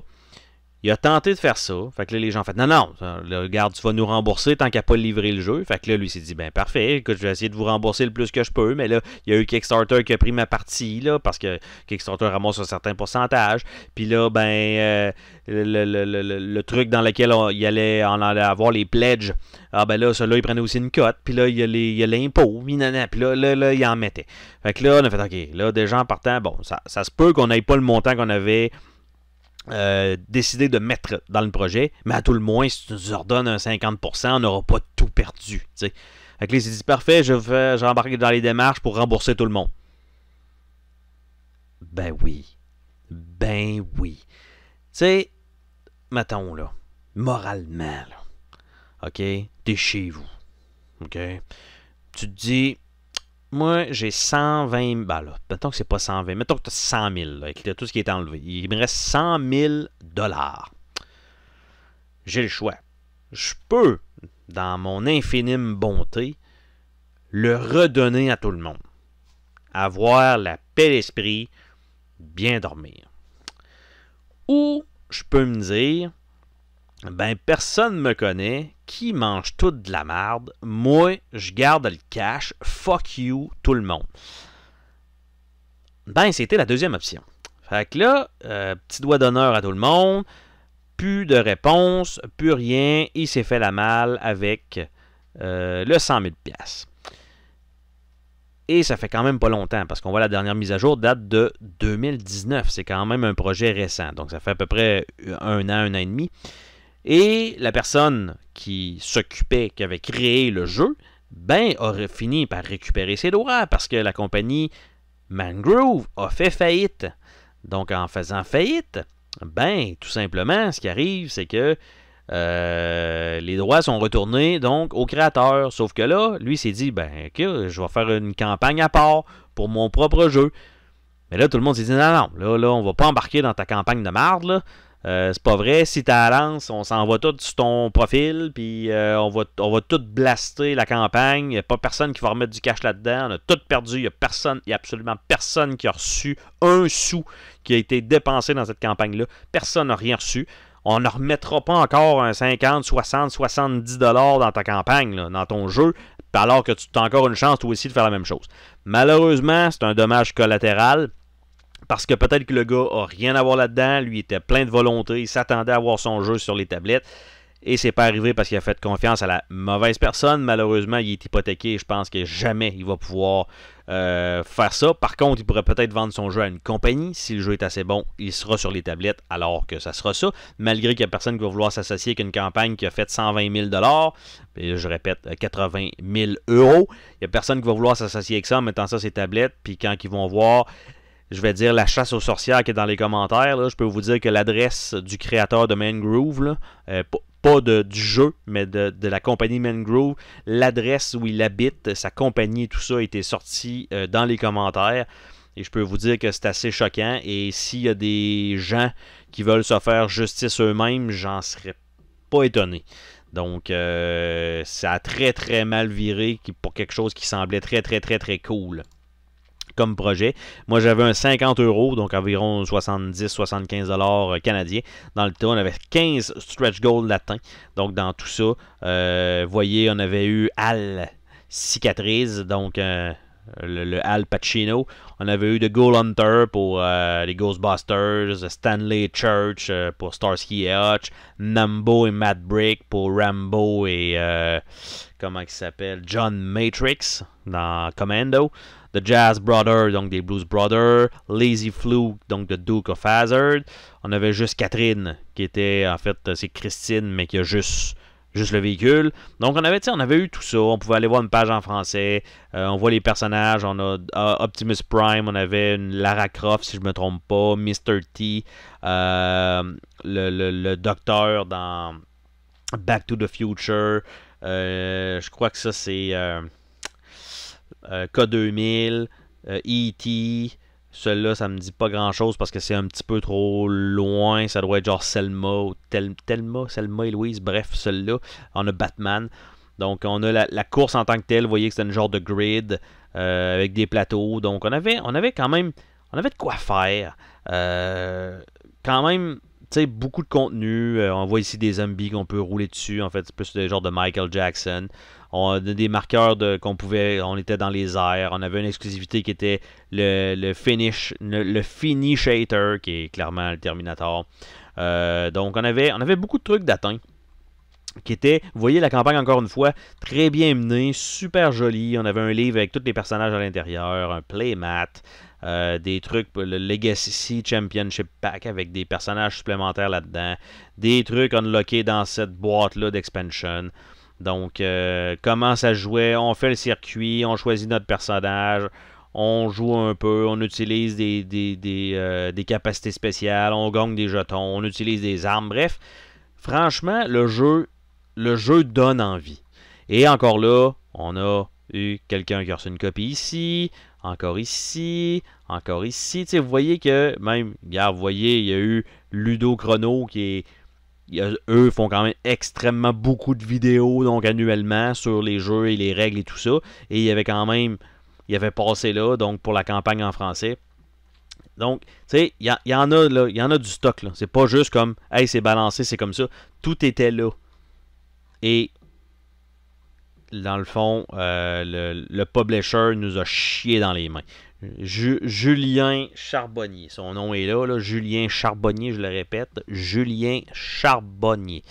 il a tenté de faire ça. Fait que là, les gens ont fait, non, regarde, tu vas nous rembourser tant qu'à pas livrer le jeu. Fait que là, lui, il s'est dit, ben parfait, écoute, je vais essayer de vous rembourser le plus que je peux. Mais là, il y a eu Kickstarter qui a pris ma partie, là, parce que Kickstarter ramasse un certain pourcentage. Puis là, ben, le truc dans lequel on allait avoir les pledges, ah ben là, celui-là, il prenait aussi une cote. Puis là, il y a l'impôt, puis là, il en mettait. Fait que là, on a fait, OK, là, déjà en partant, bon, ça se peut qu'on n'aille pas le montant qu'on avait décidé de mettre dans le projet, mais à tout le moins, si tu nous ordonnes un 50%, on n'aura pas tout perdu. T'sais. Fait que là, il s'est dit, parfait, je vais embarquer dans les démarches pour rembourser tout le monde. Ben oui. Tu sais, mettons, là, moralement, là, OK, t'es chez vous, OK, tu te dis, moi, j'ai 120... Ben là, mettons que c'est pas 120. Mettons que tu as 100 000 là, avec tout ce qui est enlevé. Il me reste 100 000 $. J'ai le choix. Je peux, dans mon infime bonté, le redonner à tout le monde. Avoir la paix d'esprit, bien dormir. Ou je peux me dire, ben personne me connaît, qui mange toute de la merde, moi je garde le cash, fuck you tout le monde. Ben c'était la deuxième option. Fait que là, petit doigt d'honneur à tout le monde, plus de réponse, plus rien, il s'est fait la malle avec le 100 000 $. Et ça fait quand même pas longtemps, parce qu'on voit la dernière mise à jour date de 2019. C'est quand même un projet récent, donc ça fait à peu près 1 an et demi. Et la personne qui s'occupait, qui avait créé le jeu, ben aurait fini par récupérer ses droits, parce que la compagnie Mangrove a fait faillite. Donc en faisant faillite, ben tout simplement, ce qui arrive, c'est que les droits sont retournés donc au créateur. Sauf que là, lui s'est dit, ben ok, je vais faire une campagne à part pour mon propre jeu. Mais là, tout le monde s'est dit, non, là, on va pas embarquer dans ta campagne de marde, là. C'est pas vrai, si t'as la lance, on s'en va tout sur ton profil, puis on va tout blaster la campagne. Il n'y a pas personne qui va remettre du cash là-dedans. On a tout perdu. Il y a absolument personne qui a reçu un sou qui a été dépensé dans cette campagne-là. Personne n'a rien reçu. On ne remettra pas encore un 50, 60, 70$ dans ta campagne, là, dans ton jeu, alors que tu as encore une chance toi aussi de faire la même chose. Malheureusement, c'est un dommage collatéral. Parce que peut-être que le gars a rien à voir là-dedans, lui était plein de volonté, il s'attendait à avoir son jeu sur les tablettes, et c'est pas arrivé parce qu'il a fait confiance à la mauvaise personne. Malheureusement, il est hypothéqué et je pense que jamais il va pouvoir faire ça. Par contre, il pourrait peut-être vendre son jeu à une compagnie. Si le jeu est assez bon, il sera sur les tablettes alors que ça sera ça. Malgré qu'il n'y a personne qui va vouloir s'associer avec une campagne qui a fait 120 000 $, et je répète, 80 000 €. Il n'y a personne qui va vouloir s'associer avec ça en mettant ça sur les tablettes, puis quand ils vont voir... Je vais dire la chasse aux sorcières qui est dans les commentaires. Là. Je peux vous dire que l'adresse du créateur de Mangrove, là, pas du jeu, mais de la compagnie Mangrove. L'adresse où il habite, sa compagnie, tout ça a été sorti dans les commentaires. Et je peux vous dire que c'est assez choquant. Et s'il y a des gens qui veulent se faire justice eux-mêmes, j'en serais pas étonné. Donc, ça a très très mal viré pour quelque chose qui semblait très très très très cool comme projet. Moi, j'avais un 50€, donc environ 70-75$ canadiens. Dans le tas, on avait 15 stretch goals latins. Donc, dans tout ça, vous voyez, on avait eu Al Cicatriz, donc le Al Pacino. On avait eu The Goal Hunter pour les Ghostbusters, Stanley Church pour Starsky et Hutch, Nambo et Matt Brick pour Rambo et comment il s'appelle, John Matrix dans Commando. The Jazz Brothers, donc des Blues Brothers, Lazy Fluke, donc de Duke of Hazzard. On avait juste Catherine, qui était, en fait, c'est Christine, mais qui a juste le véhicule. Donc, on avait eu tout ça. On pouvait aller voir une page en français. On voit les personnages. On a Optimus Prime. On avait une Lara Croft, si je ne me trompe pas. Mr. T. Le docteur dans Back to the Future. Je crois que ça, c'est K2000. E.T. Celui-là, ça me dit pas grand-chose parce que c'est un petit peu trop loin. Ça doit être genre Selma ou Selma et Louise. Bref, celui-là. On a Batman. Donc, on a la course en tant que telle. Vous voyez que c'est un genre de grid avec des plateaux. Donc, on avait quand même... On avait de quoi faire. Quand même... Tu sais, beaucoup de contenu. On voit ici des zombies qu'on peut rouler dessus. En fait, c'est plus le genre de Michael Jackson. On a des marqueurs qu'on pouvait... On était dans les airs. On avait une exclusivité qui était le Finishator, qui est clairement le Terminator. Donc, on avait beaucoup de trucs d'atteint. Qui était, vous voyez la campagne encore une fois, très bien menée, super jolie. On avait un livre avec tous les personnages à l'intérieur, un playmat, des trucs, le Legacy Championship Pack avec des personnages supplémentaires là-dedans, des trucs unlockés dans cette boîte-là d'expansion. Donc, comment ça jouait, on fait le circuit, on choisit notre personnage, on joue un peu, on utilise des capacités spéciales, on gagne des jetons, on utilise des armes, bref. Franchement, le jeu donne envie. Et encore là, on a eu quelqu'un qui a reçu une copie ici, encore ici, encore ici. T'sais, vous voyez que même, regarde, vous voyez, il y a eu Ludo Chrono qui est... eux font quand même extrêmement beaucoup de vidéos donc annuellement sur les jeux et les règles et tout ça. Et il y avait quand même... Il avait passé là, donc pour la campagne en français. Donc, tu sais, il y en a là, il y en a du stock là. C'est pas juste comme, hey, c'est balancé, c'est comme ça. Tout était là. Et dans le fond, le publisher nous a chié dans les mains. Julien Charbonnier, son nom est là, Julien Charbonnier, je le répète, Julien Charbonnier.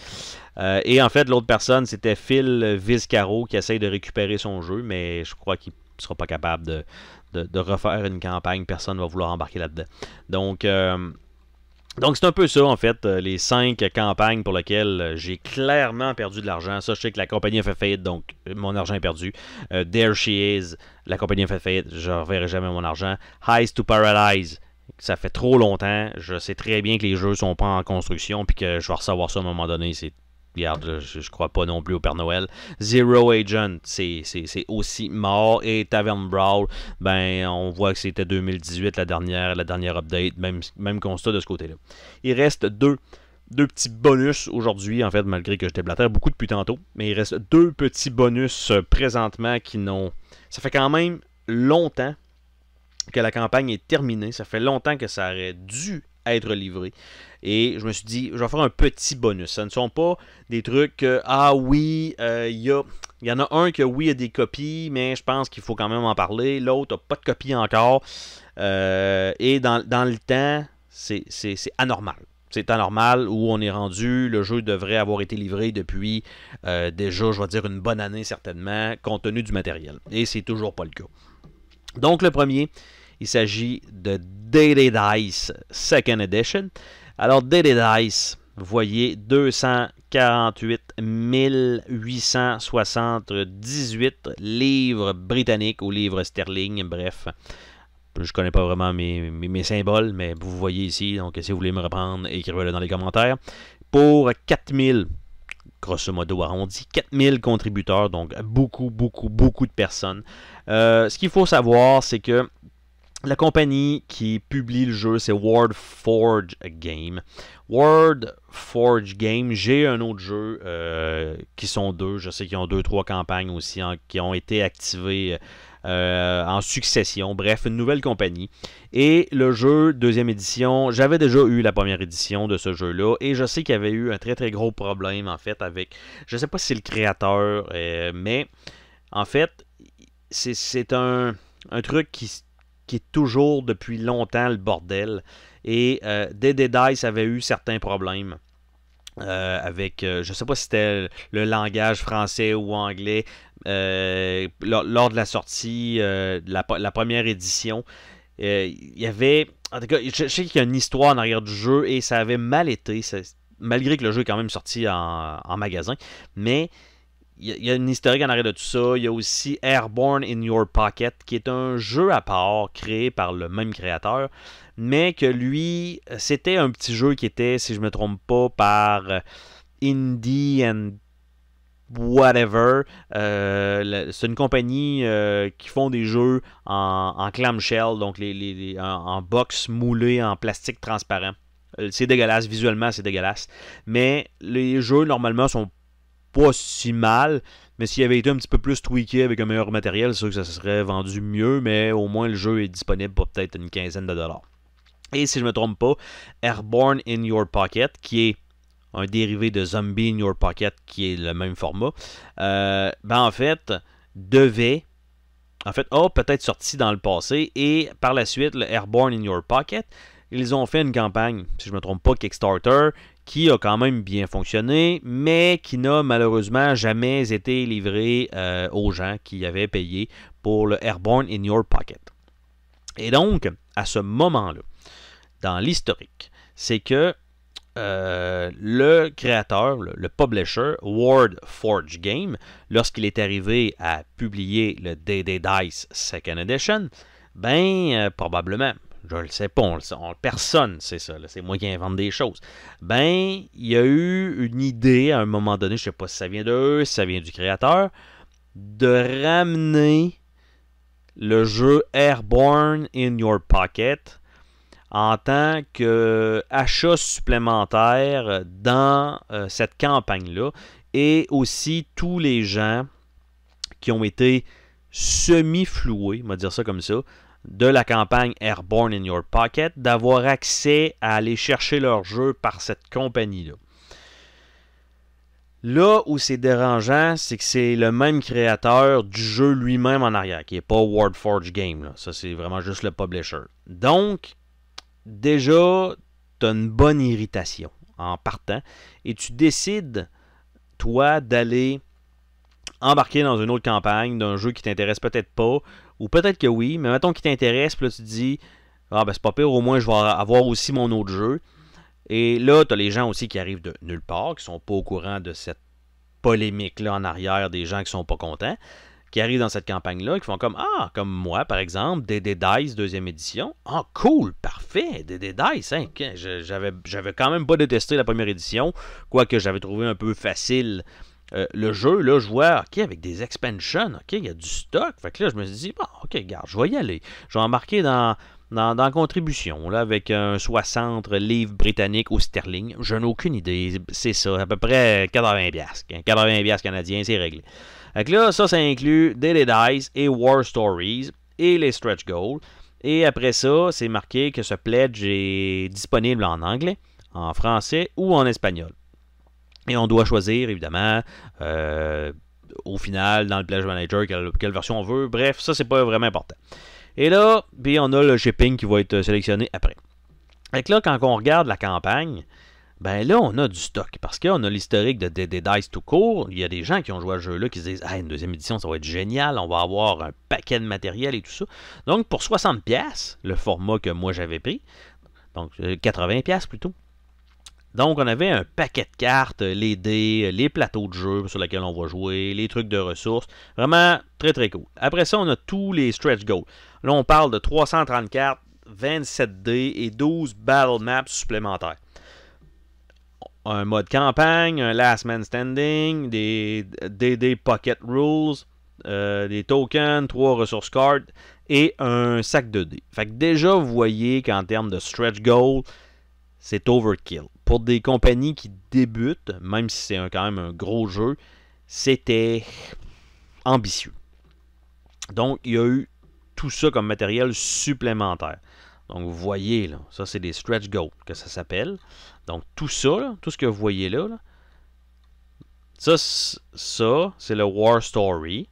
Et en fait, l'autre personne, c'était Phil Vizcaro qui essaye de récupérer son jeu, mais je crois qu'il ne sera pas capable de refaire une campagne. Personne ne va vouloir embarquer là-dedans. Donc c'est un peu ça, en fait, les 5 campagnes pour lesquelles j'ai clairement perdu de l'argent. Ça, je sais que la compagnie a fait faillite, donc mon argent est perdu. There She Is, la compagnie a fait faillite, je ne reverrai jamais mon argent. Heist to Paradise, ça fait trop longtemps. Je sais très bien que les jeux sont pas en construction, puis que je vais recevoir ça à un moment donné. Regarde, je crois pas non plus au Père Noël. Zero Agent, c'est aussi mort. Et Tavern Brawl, ben on voit que c'était 2018 la dernière update. Même constat de ce côté-là. Il reste deux petits bonus aujourd'hui, en fait, malgré que je déblatère beaucoup depuis tantôt. Mais il reste 2 petits bonus présentement qui n'ont... Ça fait quand même longtemps que la campagne est terminée. Ça fait longtemps que ça aurait dû être livré. Et je me suis dit, je vais faire un petit bonus. Ce ne sont pas des trucs que, ah oui, il y en a un que oui, il y a des copies, mais je pense qu'il faut quand même en parler. L'autre n'a pas de copie encore. Et dans le temps, c'est anormal. C'est anormal où on est rendu. Le jeu devrait avoir été livré depuis déjà, je vais dire, une bonne année certainement, compte tenu du matériel. Et c'est toujours pas le cas. Donc le premier, il s'agit de Dated Dice Second Edition. Alors, Dated Dice, vous voyez, 248 878 livres britanniques ou livres sterling, bref. Je connais pas vraiment mes symboles, mais vous voyez ici, donc si vous voulez me reprendre, écrivez-le dans les commentaires. Pour 4000 grosso modo arrondi, 4000 contributeurs, donc beaucoup, beaucoup, beaucoup de personnes. Ce qu'il faut savoir, c'est que la compagnie qui publie le jeu, c'est World Forge Game. World Forge Game, j'ai un autre jeu qui sont deux. Je sais qu'ils ont 2-3 campagnes aussi qui ont été activées en succession. Bref, une nouvelle compagnie. Et le jeu, deuxième édition, j'avais déjà eu la première édition de ce jeu-là. Et je sais qu'il y avait eu un très très gros problème en fait avec, je sais pas si c'est le créateur, mais en fait, c'est un truc qui est toujours depuis longtemps le bordel. Et DD Dice avait eu certains problèmes avec, je ne sais pas si c'était le langage français ou anglais, lors de la sortie de la première édition. Il y avait, en tout cas, je sais qu'il y a une histoire en arrière du jeu et ça avait mal été, malgré que le jeu est quand même sorti en magasin, mais il y a une historique en arrière de tout ça. Il y a aussi Airborne in Your Pocket, qui est un jeu à part créé par le même créateur, mais que lui, c'était un petit jeu qui était, si je ne me trompe pas, par Indie and whatever. C'est une compagnie qui font des jeux en clamshell, donc en box moulée en plastique transparent. C'est dégueulasse, visuellement c'est dégueulasse, mais les jeux normalement sont pas si mal, mais s'il avait été un petit peu plus tweaké avec un meilleur matériel, c'est sûr que ça serait vendu mieux, mais au moins le jeu est disponible pour peut-être une quinzaine de dollars. Et si je ne me trompe pas, Airborne in Your Pocket, qui est un dérivé de Zombie in Your Pocket, qui est le même format, en fait, a peut-être sorti dans le passé, et par la suite, le Airborne in Your Pocket, ils ont fait une campagne, si je ne me trompe pas, Kickstarter, qui a quand même bien fonctionné, mais qui n'a malheureusement jamais été livré aux gens qui avaient payé pour le Airborne in Your Pocket. Et donc, à ce moment-là, dans l'historique, c'est que le créateur, le publisher, World Forge Game, lorsqu'il est arrivé à publier le DD Dice Second Edition, probablement, je le sais pas, personne sait ça, c'est moi qui invente des choses. Il y a eu une idée à un moment donné, je sais pas si ça vient d'eux, si ça vient du créateur, de ramener le jeu Airborne in Your Pocket en tant qu'achat supplémentaire dans cette campagne-là, et aussi tous les gens qui ont été semi-floués, on va dire ça comme ça, de la campagne Airborne in Your Pocket, d'avoir accès à aller chercher leur jeu par cette compagnie-là. Là où c'est dérangeant, c'est que c'est le même créateur du jeu lui-même en arrière, qui n'est pas World Forge Game. Là. Ça, c'est vraiment juste le publisher. Donc, déjà, tu as une bonne irritation en partant, et tu décides, toi, d'aller embarquer dans une autre campagne d'un jeu qui t'intéresse peut-être pas, ou peut-être que oui, mais mettons qu'il t'intéresse, puis là tu te dis, c'est pas pire, au moins je vais avoir aussi mon autre jeu. Et là, tu as les gens aussi qui arrivent de nulle part, qui sont pas au courant de cette polémique-là en arrière, des gens qui sont pas contents, qui arrivent dans cette campagne-là, qui font comme moi par exemple, DD Dice deuxième édition. Cool, parfait, DD Dice, hein, j'avais quand même pas détesté la première édition, quoique j'avais trouvé un peu facile le jeu. Là je vois, ok, avec des expansions, ok, il y a du stock, fait que là je me suis dit, ok, regarde, je vais y aller, je vais embarquer dans la contribution, là, avec un 60 livres britanniques au sterling. Je n'ai aucune idée. C'est ça, à peu près 80$. 80$ canadiens, c'est réglé. Donc là, ça inclut DD Dice et War Stories et les stretch goals. Et après ça, c'est marqué que ce pledge est disponible en anglais, en français ou en espagnol. Et on doit choisir, évidemment, au final, dans le pledge manager, quelle version on veut. Bref, ça, c'est pas vraiment important. Et là, puis on a le shipping qui va être sélectionné après. Et là, quand on regarde la campagne, là, on a du stock. Parce qu'on a l'historique de DD Dice tout court. Il y a des gens qui ont joué à ce jeu-là qui se disent, une deuxième édition, ça va être génial. On va avoir un paquet de matériel et tout ça. Donc, pour 60$, le format que moi j'avais pris, donc 80$ plutôt. Donc, on avait un paquet de cartes, les dés, les plateaux de jeu sur lesquels on va jouer, les trucs de ressources. Vraiment très, très cool. Après ça, on a tous les stretch goals. Là, on parle de 330 cartes, 27 dés et 12 battle maps supplémentaires. un mode campagne, un last man standing, des DD Pocket Rules, des tokens, 3 ressources cards et un sac de dés. Fait que déjà, vous voyez qu'en termes de stretch goal, c'est overkill. Pour des compagnies qui débutent, même si c'est quand même un gros jeu, c'était ambitieux. Donc, il y a eu tout ça comme matériel supplémentaire. Donc, vous voyez, là, ça, c'est des stretch goals que ça s'appelle. Donc, tout ça, là, tout ce que vous voyez là, ça c'est le War Story.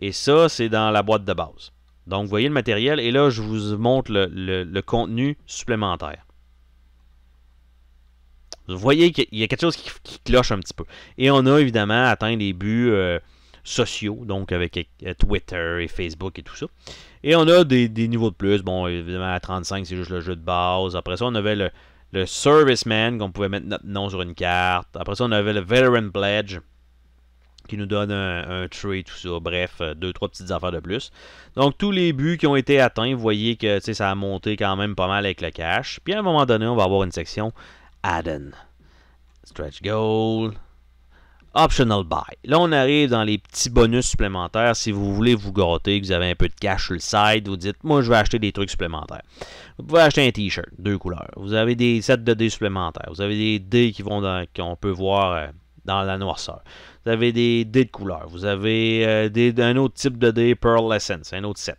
Et ça, c'est dans la boîte de base. Donc, vous voyez le matériel. Et là, je vous montre le contenu supplémentaire. Vous voyez qu'il y a quelque chose qui cloche un petit peu. Et on a évidemment atteint les buts sociaux, donc avec Twitter et Facebook et tout ça. Et on a des niveaux de plus. Bon, évidemment, à 35, c'est juste le jeu de base. Après ça, on avait le Serviceman, qu'on pouvait mettre notre nom sur une carte. Après ça, on avait le Veteran Pledge, qui nous donne un trait, tout ça. Bref, 2-3 petites affaires de plus. Donc, tous les buts qui ont été atteints, vous voyez que ça a monté quand même pas mal avec le cash. Puis à un moment donné, on va avoir une section add-on. Stretch goal. Optional buy. Là, on arrive dans les petits bonus supplémentaires. Si vous voulez vous gâter, que vous avez un peu de cash sur le side, vous dites, moi, je vais acheter des trucs supplémentaires. Vous pouvez acheter un t-shirt, 2 couleurs. Vous avez des sets de dés supplémentaires. Vous avez des dés qu'on peut voir dans la noirceur. Vous avez des dés de couleur. Vous avez un autre type de dés, Pearl Essence, un autre set.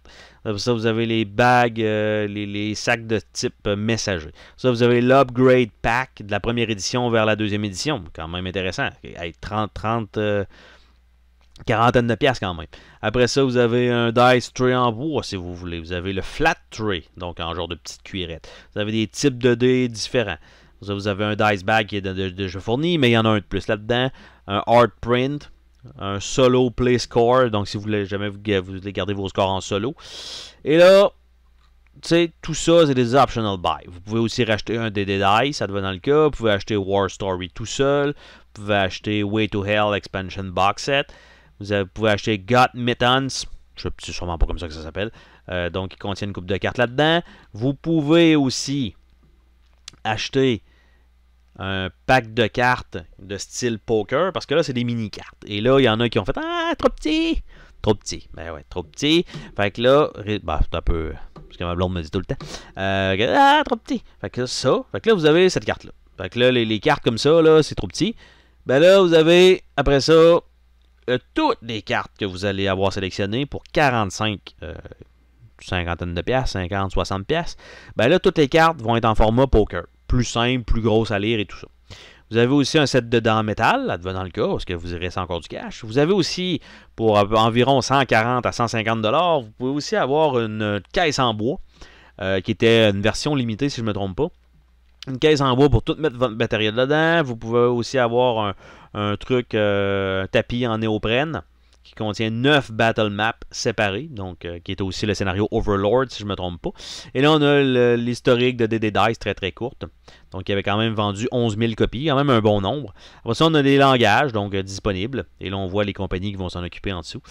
Ça, vous avez les bagues, les sacs de type messager. Ça, vous avez l'upgrade pack de la première édition vers la deuxième édition. Quand même intéressant. Hey, 30, quarantaine de piastres quand même. Après ça, vous avez un dice tray en bois si vous voulez. Vous avez le flat tray, donc en genre de petite cuillerette. Vous avez des types de dés différents. Vous avez un dice bag qui est de jeu fourni, mais il y en a un de plus là-dedans. Un art print, un solo play score, donc si vous voulez jamais vous voulez garder vos scores en solo. Et là, tu sais, tout ça, c'est des optional buy. Vous pouvez aussi racheter un DD Dice, ça devient dans le cas. Vous pouvez acheter War Story tout seul. Vous pouvez acheter Way to Hell Expansion Box Set. Vous pouvez acheter Got Mittens. Je ne sais sûrement pas comme ça que ça s'appelle. Donc, il contient une coupe de cartes là-dedans. Vous pouvez aussi acheter un pack de cartes de style poker, parce que là, c'est des mini-cartes. Et là, il y en a qui ont fait « Ah, trop petit! » Trop petit. Ben ouais, trop petit. Fait que là, c'est un peu... Parce que ma blonde me dit tout le temps. Ah, trop petit. Fait que ça. Fait que là, vous avez cette carte-là. Fait que là, les cartes comme ça, là, c'est trop petit. Ben là, vous avez, après ça, toutes les cartes que vous allez avoir sélectionnées pour 45 cinquantaine de piastres, 50, 60 piastres. Ben là, toutes les cartes vont être en format poker. Plus simple, plus grosse à lire et tout ça. Vous avez aussi un set de dents en métal, advenant le cas, parce que vous y reste encore du cash. Vous avez aussi, pour environ 140 à 150 $, vous pouvez aussi avoir une caisse en bois, qui était une version limitée, si je ne me trompe pas. Une caisse en bois pour tout mettre votre matériel dedans. Vous pouvez aussi avoir un truc, un tapis en néoprène, qui contient 9 battle maps séparés, donc qui est aussi le scénario Overlord, si je ne me trompe pas. Et là, on a l'historique de DD Dice très très courte. Donc, il avait quand même vendu 11 000 copies, quand même un bon nombre. Après ça, on a des langages, donc disponibles. Et là, on voit les compagnies qui vont s'en occuper en dessous.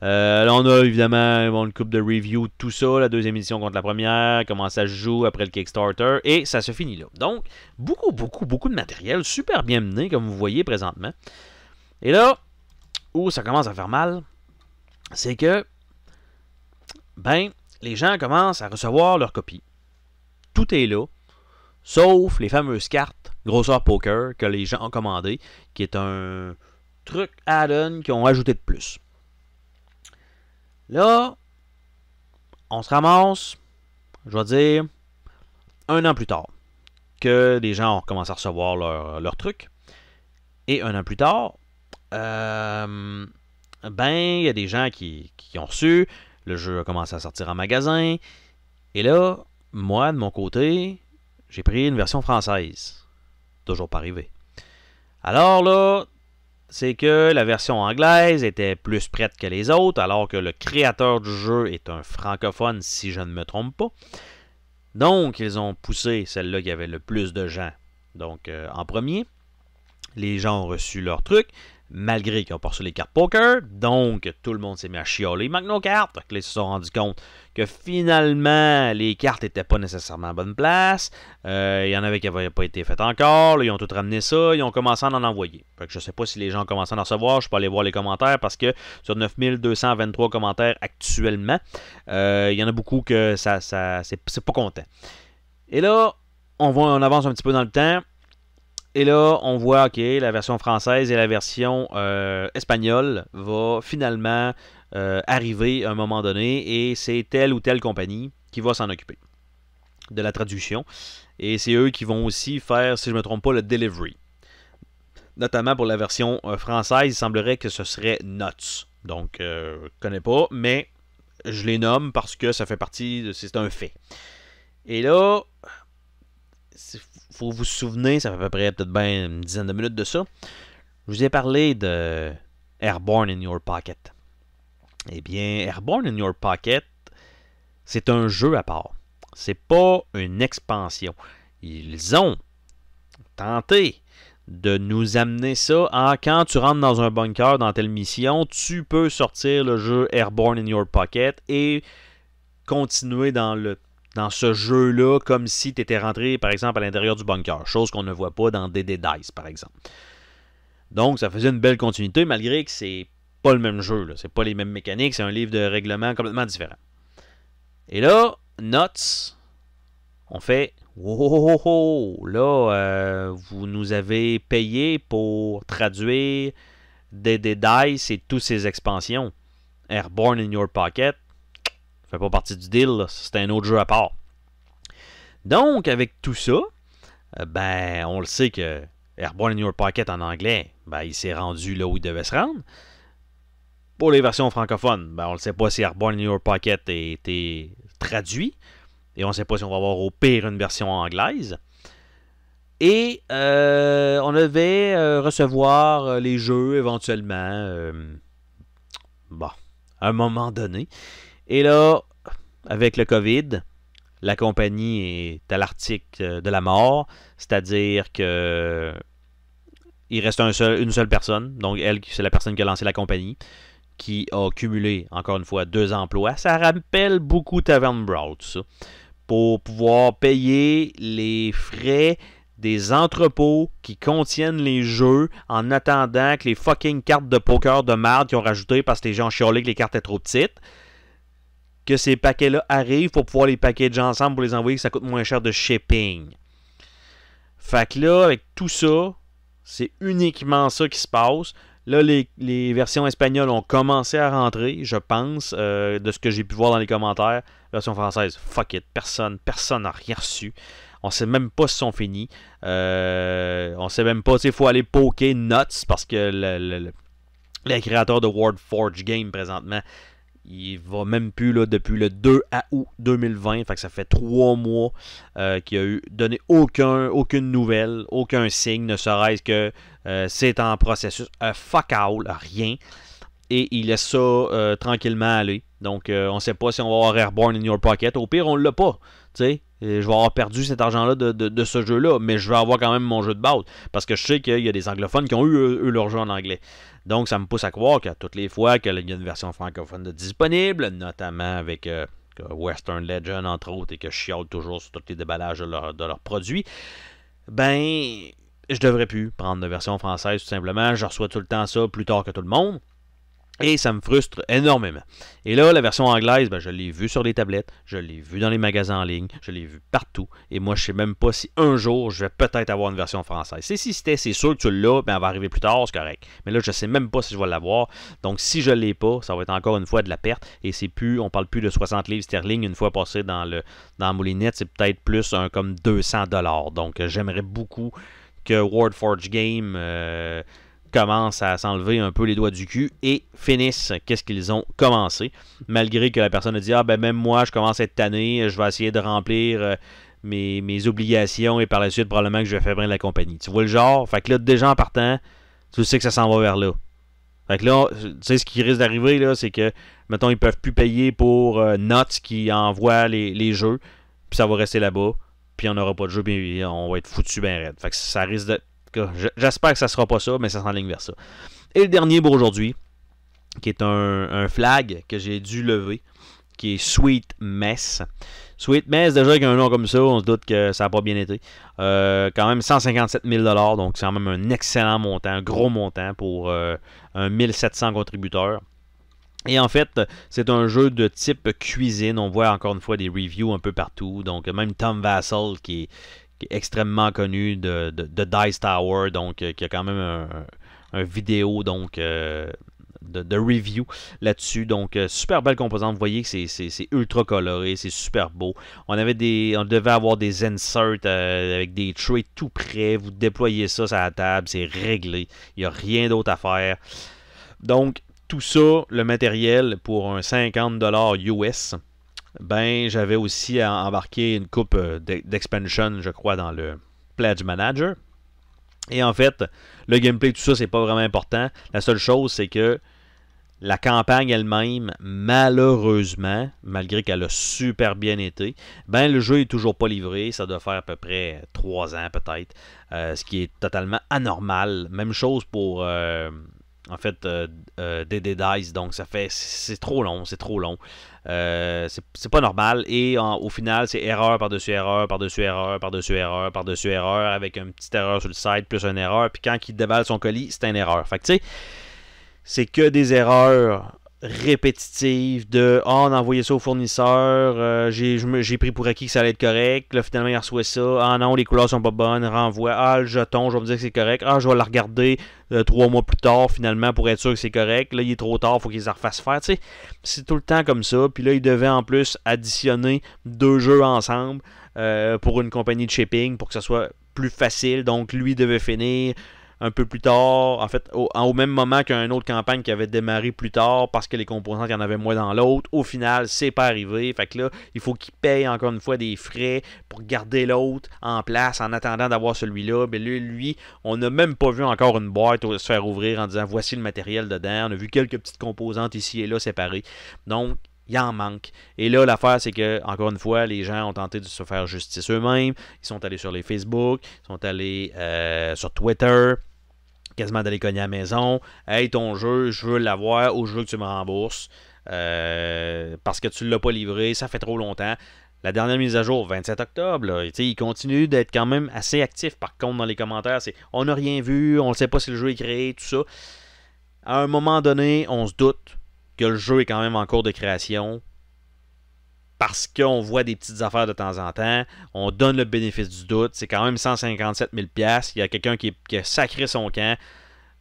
Là, on a évidemment une coupe de review de tout ça, la deuxième édition contre la première, comment ça se joue après le Kickstarter, et ça se finit là. Donc, beaucoup de matériel, super bien mené, comme vous voyez présentement. Et là, où ça commence à faire mal, c'est que, ben, les gens commencent à recevoir leurs copies. Tout est là, sauf les fameuses cartes grosseur poker que les gens ont commandées, qui est un truc add-on qu'ils ont ajouté de plus. Là, on se ramasse, je vais dire, 1 an plus tard, que les gens ont commencé à recevoir leur truc. Et 1 an plus tard, ben, il y a des gens qui ont reçu, le jeu a commencé à sortir en magasin, et là, moi, de mon côté, j'ai pris une version française. Toujours pas arrivé. Alors là, c'est que la version anglaise était plus prête que les autres, alors que le créateur du jeu est un francophone, si je ne me trompe pas. Donc, ils ont poussé celle-là qui avait le plus de gens. Donc, en premier, les gens ont reçu leur truc. malgré qu'ils ont pas reçu les cartes poker. Donc, tout le monde s'est mis à chialer. Il manque nos cartes. Donc, là, ils se sont rendus compte que finalement, les cartes n'étaient pas nécessairement à bonne place. Il y en avait qui n'avaient pas été faites encore. Là, ils ont tout ramené ça. Ils ont commencé à en envoyer. Fait que je ne sais pas si les gens ont commencé à en recevoir. Je peux aller voir les commentaires parce que sur 9223 commentaires actuellement, il y en a beaucoup que c'est pas content. Et là, on avance un petit peu dans le temps. Et là, on voit, OK, la version française et la version espagnole va finalement arriver à un moment donné et c'est telle ou telle compagnie qui va s'en occuper de la traduction. Et c'est eux qui vont aussi faire, si je ne me trompe pas, le delivery. Notamment pour la version française, il semblerait que ce serait Nuts. Donc, je ne connais pas, mais je les nomme parce que ça fait partie, c'est un fait. Et là, faut vous souvenir, ça fait à peu près peut-être bien une dizaine de minutes de ça. Je vous ai parlé de Airborne in Your Pocket. Eh bien, Airborne in Your Pocket, c'est un jeu à part. C'est pas une expansion. Ils ont tenté de nous amener ça quand tu rentres dans un bunker dans telle mission, tu peux sortir le jeu Airborne in Your Pocket et continuer dans ce jeu-là comme si tu étais rentré, par exemple, à l'intérieur du bunker. Chose qu'on ne voit pas dans DD Dice, par exemple. Donc, ça faisait une belle continuité, malgré que c'est pas le même jeu. Là. C'est pas les mêmes mécaniques. C'est un livre de règlement complètement différent. Et là, Nuts, on fait « Wow, là, vous nous avez payé pour traduire DD Dice et toutes ces expansions. Airborne in Your Pocket, ça fait pas partie du deal, c'est un autre jeu à part. » Donc, avec tout ça, ben, on le sait que Airborne in Your Pocket en anglais, ben, il s'est rendu là où il devait se rendre. Pour les versions francophones, ben, on ne sait pas si Airborne in Your Pocket a été traduit. Et on ne sait pas si on va avoir au pire une version anglaise. Et on devait recevoir les jeux éventuellement. Bon, à un moment donné. Et là, avec le COVID, la compagnie est à l'article de la mort. C'est-à-dire que il reste une seule personne. Donc, elle, c'est la personne qui a lancé la compagnie, qui a cumulé, encore une fois, 2 emplois. Ça rappelle beaucoup Tavern Brawl, tout ça. Pour pouvoir payer les frais des entrepôts qui contiennent les jeux en attendant que les fucking cartes de poker de merde qu'ils ont rajouté parce que les gens chialaient que les cartes étaient trop petites, que ces paquets-là arrivent pour pouvoir les packager ensemble pour les envoyer, que ça coûte moins cher de shipping. Fait que là, avec tout ça, c'est uniquement ça qui se passe. Là, les versions espagnoles ont commencé à rentrer, je pense, de ce que j'ai pu voir dans les commentaires. Version française, fuck it, personne n'a rien reçu. On sait même pas si sont finis. On sait même pas, il faut aller poker Nuts parce que le créateur de World Forge Game présentement, il va même plus là depuis le 2 août 2020. Fait que ça fait 3 mois qu'il a donné aucune nouvelle, aucun signe, ne serait-ce que c'est en processus. Fuck all, rien. Et il laisse ça tranquillement aller. Donc, on ne sait pas si on va avoir Airborne in Your Pocket. Au pire, on ne l'a pas. T'sais, je vais avoir perdu cet argent-là de ce jeu-là, mais je vais avoir quand même mon jeu de base. Parce que je sais qu'il y a des anglophones qui ont eu eux, leur jeu en anglais. Donc, ça me pousse à croire qu'à toutes les fois qu'il y a une version francophone de disponible, notamment avec Western Legend, entre autres, et que je chiale toujours sur tous les déballages de leurs produits, ben, je devrais plus prendre de version française, tout simplement. Je reçois tout le temps ça plus tard que tout le monde. Et ça me frustre énormément. Et là, la version anglaise, ben, je l'ai vue sur les tablettes, je l'ai vue dans les magasins en ligne, je l'ai vue partout. Et moi, je ne sais même pas si un jour, je vais peut-être avoir une version française. C'est sûr que tu l'as, ben, elle va arriver plus tard, c'est correct. Mais là, je ne sais même pas si je vais l'avoir. Donc, si je ne l'ai pas, ça va être encore une fois de la perte. Et c'est plus, on parle plus de 60 livres sterling une fois passé dans la moulinette, c'est peut-être plus comme 200$. Donc, j'aimerais beaucoup que World Forge Game commencent à s'enlever un peu les doigts du cul et finissent qu'est-ce qu'ils ont commencé. Malgré que la personne a dit « Ah, ben même moi, je commence à être tanné, je vais essayer de remplir mes obligations et par la suite, probablement que je vais faire briller la compagnie. » Tu vois le genre? Fait que là, déjà en partant, tu sais que ça s'en va vers là. Fait que là, tu sais, ce qui risque d'arriver, là, c'est que, mettons, ils peuvent plus payer pour Nuts qui envoie les jeux, puis ça va rester là-bas, puis on n'aura pas de jeu, puis on va être foutu bien raide. Fait que ça risque de... J'espère que ça sera pas ça, mais ça s'enligne vers ça. Et le dernier pour aujourd'hui, qui est un flag que j'ai dû lever, qui est Sweet Mess. Sweet Mess, déjà avec un nom comme ça, on se doute que ça n'a pas bien été. Quand même 157 000 $, donc c'est quand même un excellent montant, un gros montant pour un 1700 contributeurs. Et en fait, c'est un jeu de type cuisine. On voit encore une fois des reviews un peu partout. Donc même Tom Vassell, qui est extrêmement connu de Dice Tower, donc qui a quand même un vidéo donc de review là-dessus. Donc super belle composante. Vous voyez que c'est ultra coloré, c'est super beau. On devait avoir des inserts avec des trays tout prêts. Vous déployez ça sur la table, c'est réglé. Il n'y a rien d'autre à faire. Donc tout ça, le matériel pour un 50$ US, ben j'avais aussi embarqué une coupe d'expansion, je crois, dans le Pledge Manager. Et en fait, le gameplay, tout ça, c'est pas vraiment important. La seule chose, c'est que la campagne elle-même, malheureusement, malgré qu'elle a super bien été, ben le jeu est toujours pas livré. Ça doit faire à peu près 3 ans peut-être, ce qui est totalement anormal. Même chose pour en fait DD Dice, donc c'est trop long, c'est pas normal, et au final c'est erreur par-dessus erreur, par-dessus erreur, par-dessus erreur, par-dessus erreur, avec une petite erreur sur le site, plus une erreur, puis quand il déballe son colis, c'est une erreur. Fait que tu sais, c'est que des erreurs répétitives de on a envoyé ça au fournisseur, j'ai pris pour acquis que ça allait être correct, là finalement il reçoit ça, ah non les couleurs sont pas bonnes, renvoie, ah le jeton je vais me dire que c'est correct, ah je vais le regarder 3 mois plus tard finalement pour être sûr que c'est correct, là il est trop tard, faut qu'ils se refassent faire, tu sais, c'est tout le temps comme ça, puis là il devait en plus additionner 2 jeux ensemble pour une compagnie de shipping pour que ça soit plus facile, donc lui devait finir un peu plus tard, en fait, au même moment qu'une autre campagne qui avait démarré plus tard parce que les composants, il y en avait moins dans l'autre. Au final, c'est pas arrivé. Fait que là, il faut qu'il paye encore une fois des frais pour garder l'autre en place en attendant d'avoir celui-là. Mais lui, on n'a même pas vu encore une boîte se faire ouvrir en disant voici le matériel dedans. On a vu quelques petites composantes ici et là séparées. Donc, il en manque. Et là, l'affaire, c'est que, encore une fois, les gens ont tenté de se faire justice eux-mêmes. Ils sont allés sur les Facebook, ils sont allés sur Twitter, quasiment d'aller cogner à la maison. Hey, ton jeu, je veux l'avoir ou je veux que tu me rembourses. Parce que tu ne l'as pas livré, ça fait trop longtemps. La dernière mise à jour, 27 octobre, là, il continue d'être quand même assez actif. Par contre, dans les commentaires, c'est on n'a rien vu, on ne sait pas si le jeu est créé, tout ça. À un moment donné, on se doute que le jeu est quand même en cours de création. Parce qu'on voit des petites affaires de temps en temps, on donne le bénéfice du doute, c'est quand même 157 000 $, il y a quelqu'un qui a sacré son camp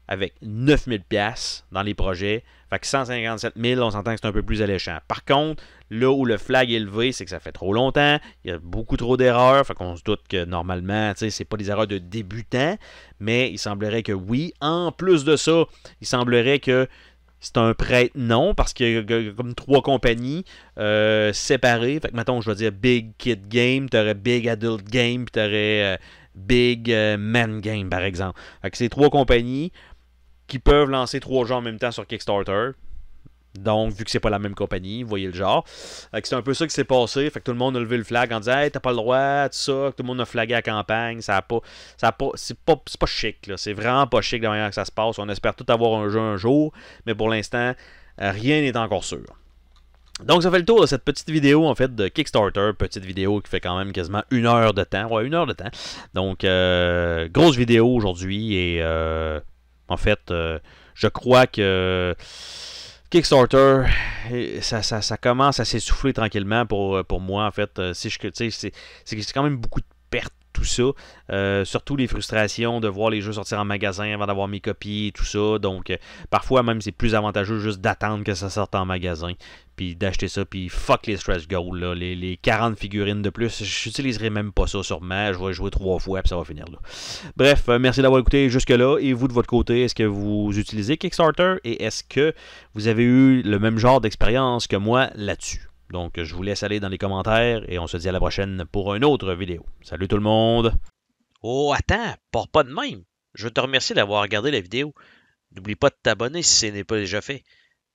avec 9 000 $ dans les projets, fait que 157 000, on s'entend que c'est un peu plus alléchant. Par contre, là où le flag est levé, c'est que ça fait trop longtemps, il y a beaucoup trop d'erreurs, fait qu'on se doute que normalement, c'est pas des erreurs de débutants, mais il semblerait que oui. En plus de ça, il semblerait que c'est un prête-nom parce qu'il y a comme 3 compagnies séparées. Fait que, mettons, je vais dire Big Kid Game, tu aurais Big Adult Game, puis tu aurais Big Man Game, par exemple. Fait que c'est 3 compagnies qui peuvent lancer 3 jeux en même temps sur Kickstarter. Donc, vu que c'est pas la même compagnie, vous voyez le genre. C'est un peu ça qui s'est passé. Fait que tout le monde a levé le flag en disant hey, t'as pas le droit, tout ça. Tout le monde a flagué la campagne. C'est pas chic, là. C'est vraiment pas chic de la manière que ça se passe. On espère tout avoir un jeu un jour. Mais pour l'instant, rien n'est encore sûr. Donc, ça fait le tour de cette petite vidéo, en fait, de Kickstarter. Petite vidéo qui fait quand même quasiment 1 heure de temps. Ouais, 1 heure de temps. Donc, grosse vidéo aujourd'hui. Et en fait, je crois que Kickstarter, ça commence à s'essouffler tranquillement pour moi, en fait. C'est quand même beaucoup de pertes, tout ça. Surtout les frustrations de voir les jeux sortir en magasin avant d'avoir mes copies et tout ça. Donc, parfois même, c'est plus avantageux juste d'attendre que ça sorte en magasin. Puis d'acheter ça, puis fuck les stretch goals, là. Les 40 figurines de plus, j'utiliserai même pas ça sûrement. Je vais jouer 3 fois, puis ça va finir là. Bref, merci d'avoir écouté jusque-là. Et vous, de votre côté, est-ce que vous utilisez Kickstarter? Et est-ce que vous avez eu le même genre d'expérience que moi là-dessus? Donc, je vous laisse aller dans les commentaires et on se dit à la prochaine pour une autre vidéo. Salut tout le monde! Oh, attends, pars pas de même. Je veux te remercier d'avoir regardé la vidéo. N'oublie pas de t'abonner si ce n'est pas déjà fait.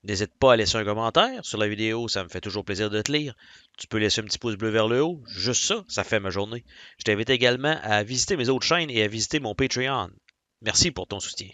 N'hésite pas à laisser un commentaire sur la vidéo, ça me fait toujours plaisir de te lire. Tu peux laisser un petit pouce bleu vers le haut, juste ça, ça fait ma journée. Je t'invite également à visiter mes autres chaînes et à visiter mon Patreon. Merci pour ton soutien.